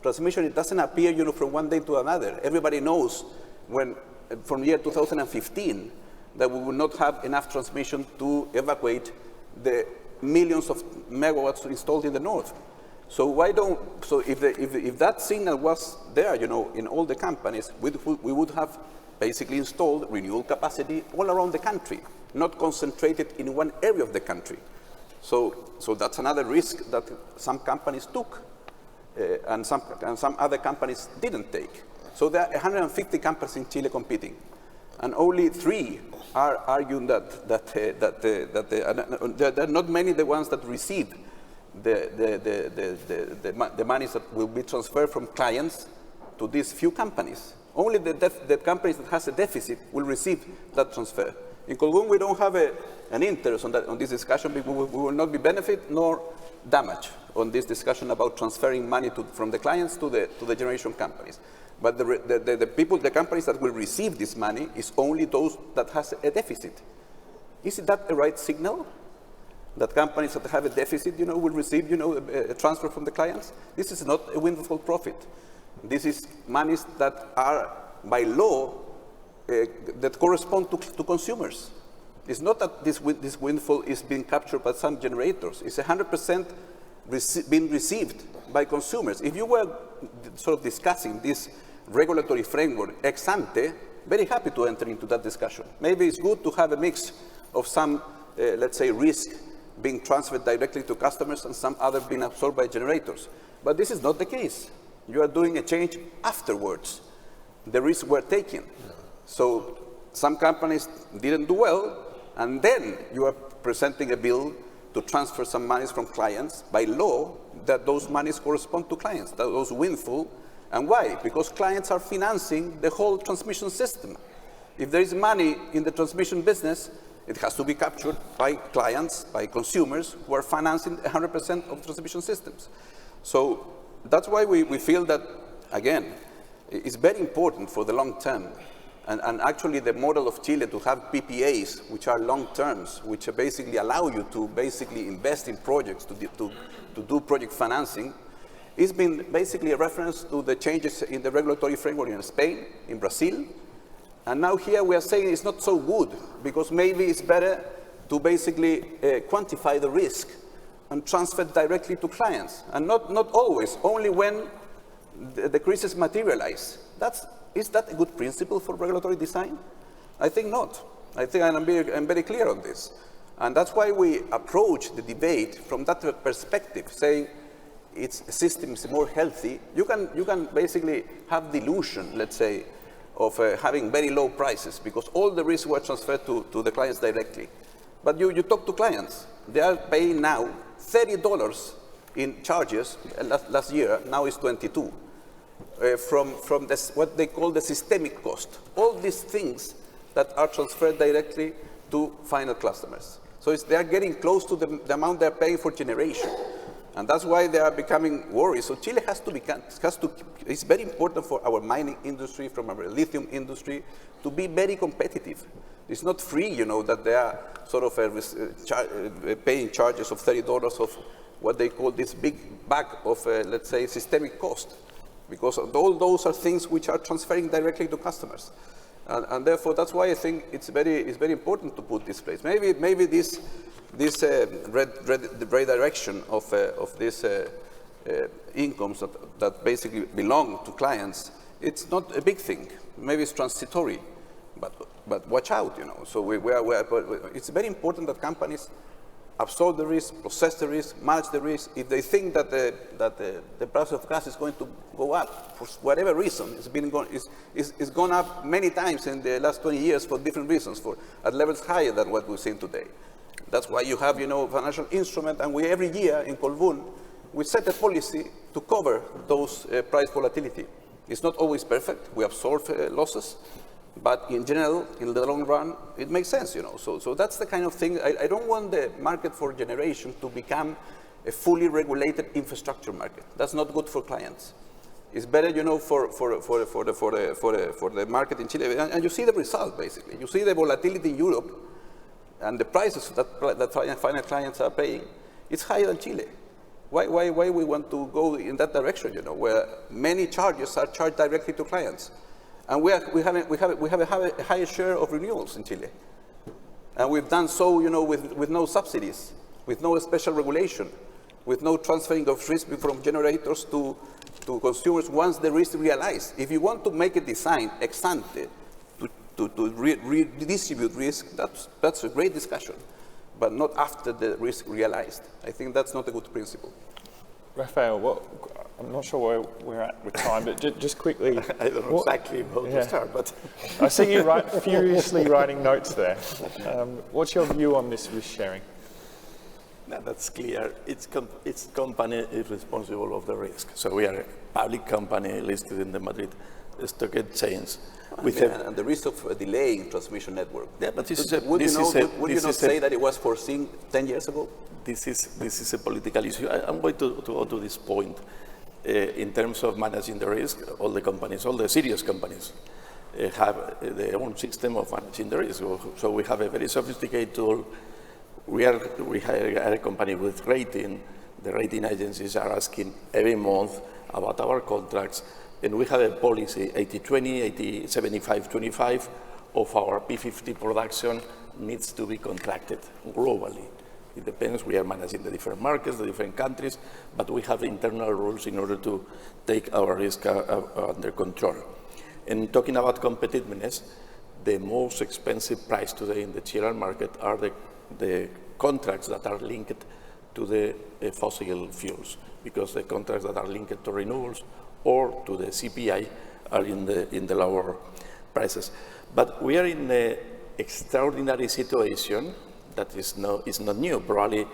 Transmission, it doesn't appear, you know, from one day to another. Everybody knows when, from year 2015, that we will not have enough transmission to evacuate the millions of megawatts installed in the north. So if that signal was there, you know, in all the companies, we would have basically installed renewable capacity all around the country, not concentrated in one area of the country. So that's another risk that some companies took, and some other companies didn't take. So there are 150 companies in Chile competing, and only 3 are arguing that there are not many the ones that received the monies that will be transferred from clients to these few companies. Only the companies that has a deficit will receive that transfer. In Colbún, we don't have an interest on this discussion, because we will not be benefit nor damage on this discussion about transferring money from the clients to the generation companies. But the companies that will receive this money is only those that has a deficit. Isn't that a right signal? That companies that have a deficit, you know, will receive, you know, a transfer from the clients? This is not a windfall profit. This is monies that are, by law, that correspond to consumers. It's not that this windfall is being captured by some generators. It's 100% being received by consumers. If you were sort of discussing this regulatory framework ex ante, very happy to enter into that discussion. Maybe it's good to have a mix of some, let's say, risk being transferred directly to customers and some other being absorbed by generators. But this is not the case. You are doing a change afterwards. The risks were taken. So some companies didn't do well, and then you are presenting a bill to transfer some monies from clients. By law, that those monies correspond to clients, those windfall. And why? Because clients are financing the whole transmission system. If there is money in the transmission business, it has to be captured by clients, by consumers who are financing 100% of transmission systems. So that's why we feel that, again, it's very important for the long term. And actually the model of Chile to have PPAs, which are long terms, which basically allow you to basically invest in projects, to do project financing, It's been basically a reference to the changes in the regulatory framework in Spain, in Brazil, and now here we are saying it's not so good because maybe it's better to basically quantify the risk and transfer directly to clients, and not always, only when the crisis materialize. Is that a good principle for regulatory design? I think not. I think I'm very clear on this. And that's why we approach the debate from that perspective, saying its system is more healthy. You can basically have the illusion, let's say, of having very low prices because all the risks were transferred to the clients directly. But you talk to clients, they are paying now $30 in charges last year, now it's 22, from this, what they call the systemic cost. All these things that are transferred directly to final customers. So they are getting close to the amount they're paying for generation. And that's why they are becoming worried. So Chile it's very important for our mining industry, from our lithium industry, to be very competitive. It's not free, that they are sort of paying charges of $30 of what they call this big bag of, let's say, systemic cost. Because all those are things which are transferring directly to customers. And therefore, that's why I think it's very important to put this place. Maybe this redirection of these incomes that basically belong to clients, it's not a big thing. Maybe it's transitory, but watch out, So it's very important that companies absorb the risk, process the risk, manage the risk. If they think that the price of gas is going to go up for whatever reason, it's gone up many times in the last 20 years for different reasons, at levels higher than what we've seen today. That's why you have, financial instrument, and we every year in Colbún, we set a policy to cover those price volatility. It's not always perfect. We absorb losses. But in general, in the long run, it makes sense, So that's the kind of thing. I don't want the market for generation to become a fully regulated infrastructure market. That's not good for clients. It's better, for the market in Chile. And you see the result, basically. You see the volatility in Europe and the prices that final clients are paying. It's higher than Chile. Why we want to go in that direction, where many charges are charged directly to clients. And we have a higher share of renewals in Chile. And we've done so, with no subsidies, with no special regulation, with no transferring of risk from generators to consumers once the risk is realized. If you want to make a design ex ante to redistribute risk, that's a great discussion, but not after the risk realized. I think that's not a good principle. Rafael, I'm not sure where we're at with time, but just quickly. I don't know exactly how to start, but I see you furiously writing notes there. What's your view on this risk sharing? No, that's clear. Its company is responsible of the risk. So we are a public company listed in the Madrid Stock Exchange. And the risk of a delay in transmission network. Yeah, but would you not say that it was foreseen 10 years ago? This is a political issue. I'm going to go to this point. In terms of managing the risk, all the serious companies have their own system of managing the risk. So we have a very sophisticated tool. We are a company with rating. The rating agencies are asking every month about our contracts. And we have a policy, 80-20, 80-75-25 of our P50 production needs to be contracted globally. It depends, we are managing the different markets, the different countries, but we have internal rules in order to take our risk under control. And talking about competitiveness, the most expensive price today in the Chilean market are the contracts that are linked to the fossil fuels, because the contracts that are linked to renewables or to the CPI are in the lower prices. But we are in an extraordinary situation that is not new. Probably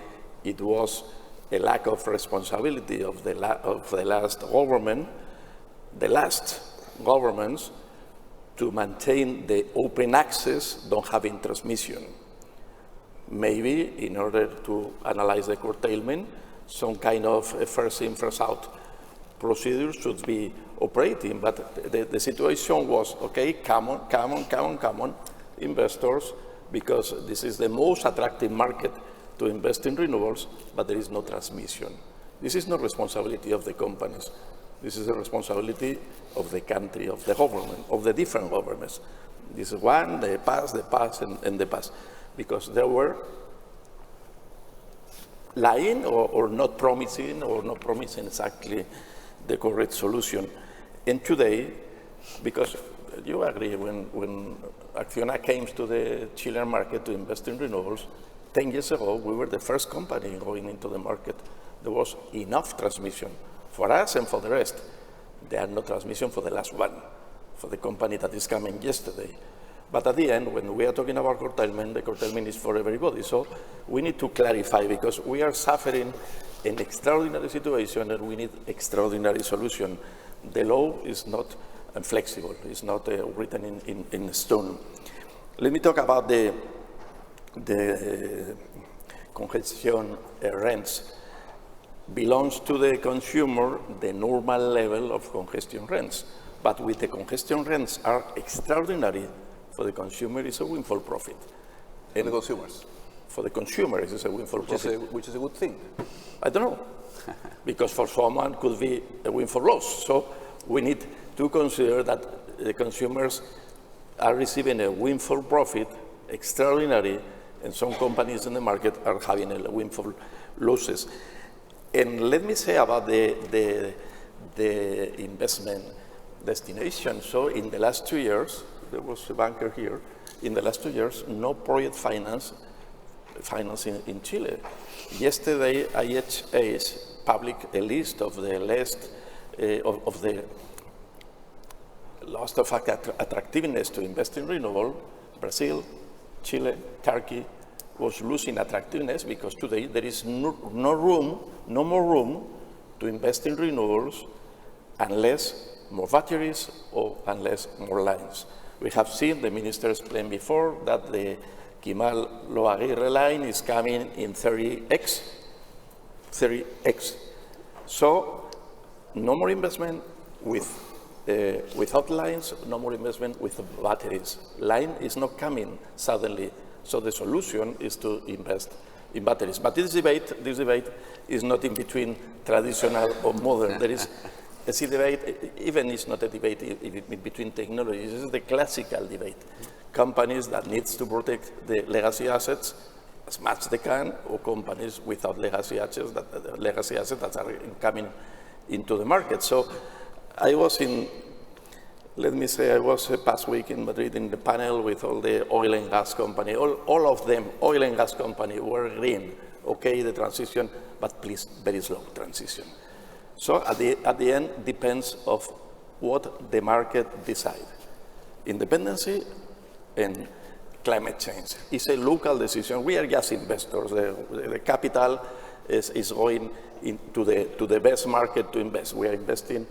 it was a lack of responsibility of the last government, the last governments, to maintain the open access, don't having transmission. Maybe in order to analyze the curtailment, some kind of first in, first out procedure should be operating. But the situation was, okay, come on, investors, because this is the most attractive market to invest in renewables, but there is no transmission. This is not responsibility of the companies. This is the responsibility of the country, of the government, of the different governments. This is one, the past, and the past. Because there were lying or not promising exactly the correct solution. And today, because you agree, when Acciona came to the Chilean market to invest in renewables, 10 years ago, we were the first company going into the market. There was enough transmission for us and for the rest. There are no transmission for the last one, for the company that is coming yesterday. But at the end, when we are talking about curtailment, the curtailment is for everybody. So we need to clarify, because we are suffering an extraordinary situation and we need extraordinary solution. The law is not flexible. It's not written in stone. Let me talk about the congestion rents. Belongs to the consumer the normal level of congestion rents. But with the congestion rents are extraordinary, for the consumer it's a windfall profit. And the consumers? For the consumer it is a windfall profit. Which is a good thing. I don't know. Because for someone it could be a windfall loss. So we need to consider that the consumers are receiving a windfall profit, extraordinary, and some companies in the market are having a windfall losses. And let me say about the investment destination. So in the last 2 years, there was a banker here, in the last 2 years, no project financing in Chile. Yesterday, IHS published a list of the loss of attractiveness to invest in renewable. Brazil, Chile, Turkey was losing attractiveness because today there is no more room to invest in renewables unless more batteries or unless more lines. We have seen, the minister explained before, that the Quimal-Lo Aguirre line is coming in 30x. So no more investment without lines, no more investment with batteries. Line is not coming suddenly. So the solution is to invest in batteries. But this debate is not in between traditional or modern. There is a debate, even it's not a debate in between technologies. This is the classical debate. Companies that needs to protect the legacy assets as much as they can, or companies without legacy assets that are coming into the market. So I was past week in Madrid in the panel with all the oil and gas company. All of them, oil and gas company, were green. Okay, the transition, but please, very slow transition. So at the end, depends of what the market decide. Independency and climate change. It's a local decision. We are just investors. The capital is going into the best market to invest. We are investing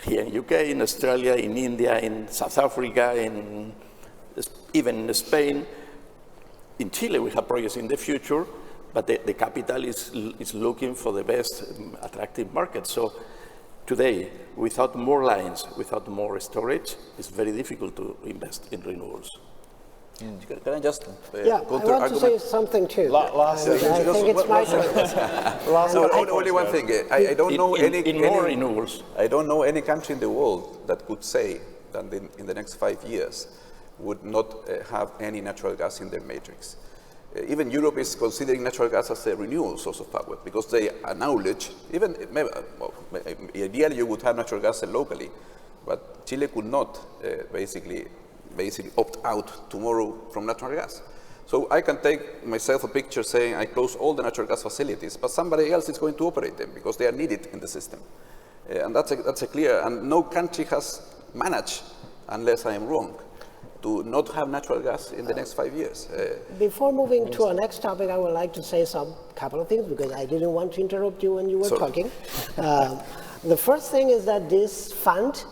here in UK, in Australia, in India, in South Africa, even in Spain. In Chile, we have projects in the future, but the capital is looking for the best attractive market. So today, without more lines, without more storage, it's very difficult to invest in renewables. Can I just I want to say something too. Last I think it's my turn. Only one thing. I don't know more renewables. I don't know any country in the world that could say that in the next 5 years would not have any natural gas in their matrix. Even Europe is considering natural gas as a renewable source of power because they acknowledge, even ideally you would have natural gas locally, but Chile could not basically opt out tomorrow from natural gas. So I can take myself a picture saying I close all the natural gas facilities, but somebody else is going to operate them because they are needed in the system. And that's a clear, and no country has managed, unless I am wrong, to not have natural gas in the next 5 years. Before moving to our next topic, I would like to say couple of things because I didn't want to interrupt you when you were talking. The first thing is that this fund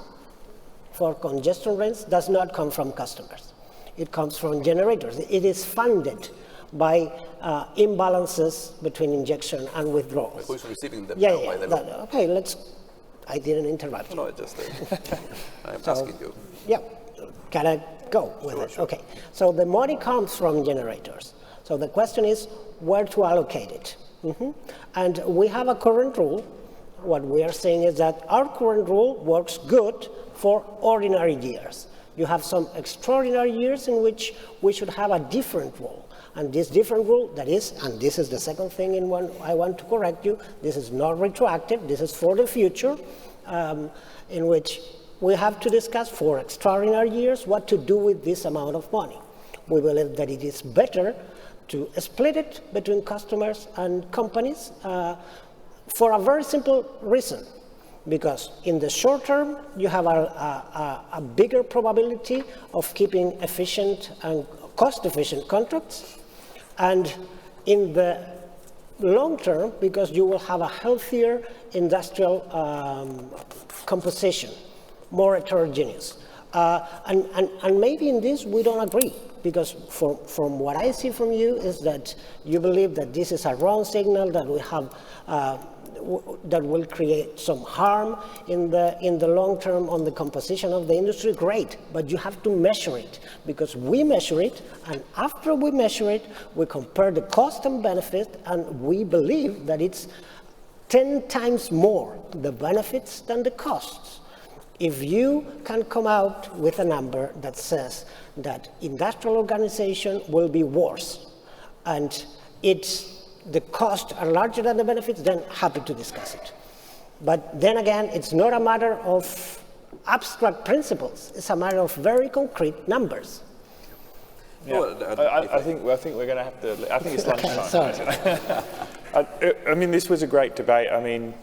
for congestion rents does not come from customers. It comes from generators. It is funded by imbalances between injection and withdrawals. Who is receiving them now by the law? Okay, I didn't interrupt you. No, I'm asking you. Yeah, can I go with it. Okay. So the money comes from generators. So the question is where to allocate it. And we have a current rule. What we are saying is that our current rule works good for ordinary years. You have some extraordinary years in which we should have a different rule. And this different rule, that is, and this is the second thing in one I want to correct you, this is not retroactive, this is for the future, in which we have to discuss for extraordinary years what to do with this amount of money. We believe that it is better to split it between customers and companies for a very simple reason. Because in the short term, you have a bigger probability of keeping efficient and cost-efficient contracts. And in the long term, because you will have a healthier industrial composition, more heterogeneous. And maybe in this we don't agree, because from what I see from you is that you believe that this is a wrong signal, that we have that will create some harm in the long term on the composition of the industry. Great, but you have to measure it, because we measure it, and after we measure it, we compare the cost and benefit, and we believe that it's 10 times more the benefits than the costs. If you can come out with a number that says that industrial organization will be worse, and the costs are larger than the benefits, then happy to discuss it. But then again, it's not a matter of abstract principles. It's a matter of very concrete numbers. Yeah. Well, I think we're going to have to. I think it's lunchtime. Sorry. I mean, this was a great debate. I mean,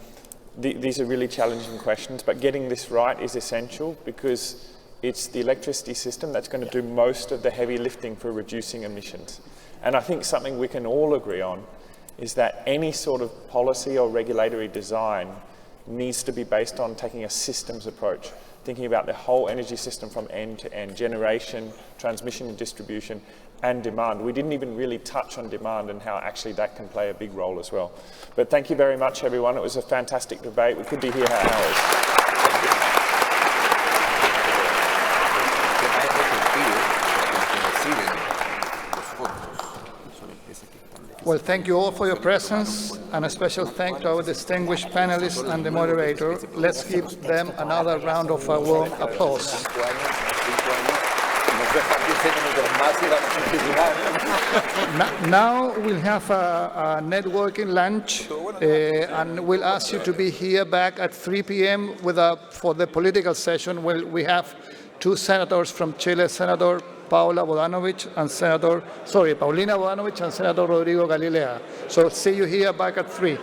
these are really challenging questions, but getting this right is essential, because it's the electricity system that's going to do most of the heavy lifting for reducing emissions. And I think something we can all agree on is that any sort of policy or regulatory design needs to be based on taking a systems approach, thinking about the whole energy system from end to end, generation, transmission and distribution, and demand. We didn't even really touch on demand and how actually that can play a big role as well. But thank you very much, everyone. It was a fantastic debate. We could be here for hours. Well, thank you all for your presence, and a special thank to our distinguished panelists and the moderator. Let's give them another round of warm applause. Now we'll have a networking lunch, and we'll ask you to be here back at 3 p.m. for the political session, where we have two senators from Chile, Senator Paulina Bodanovich and Senator Rodrigo Galilea. So see you here back at 3.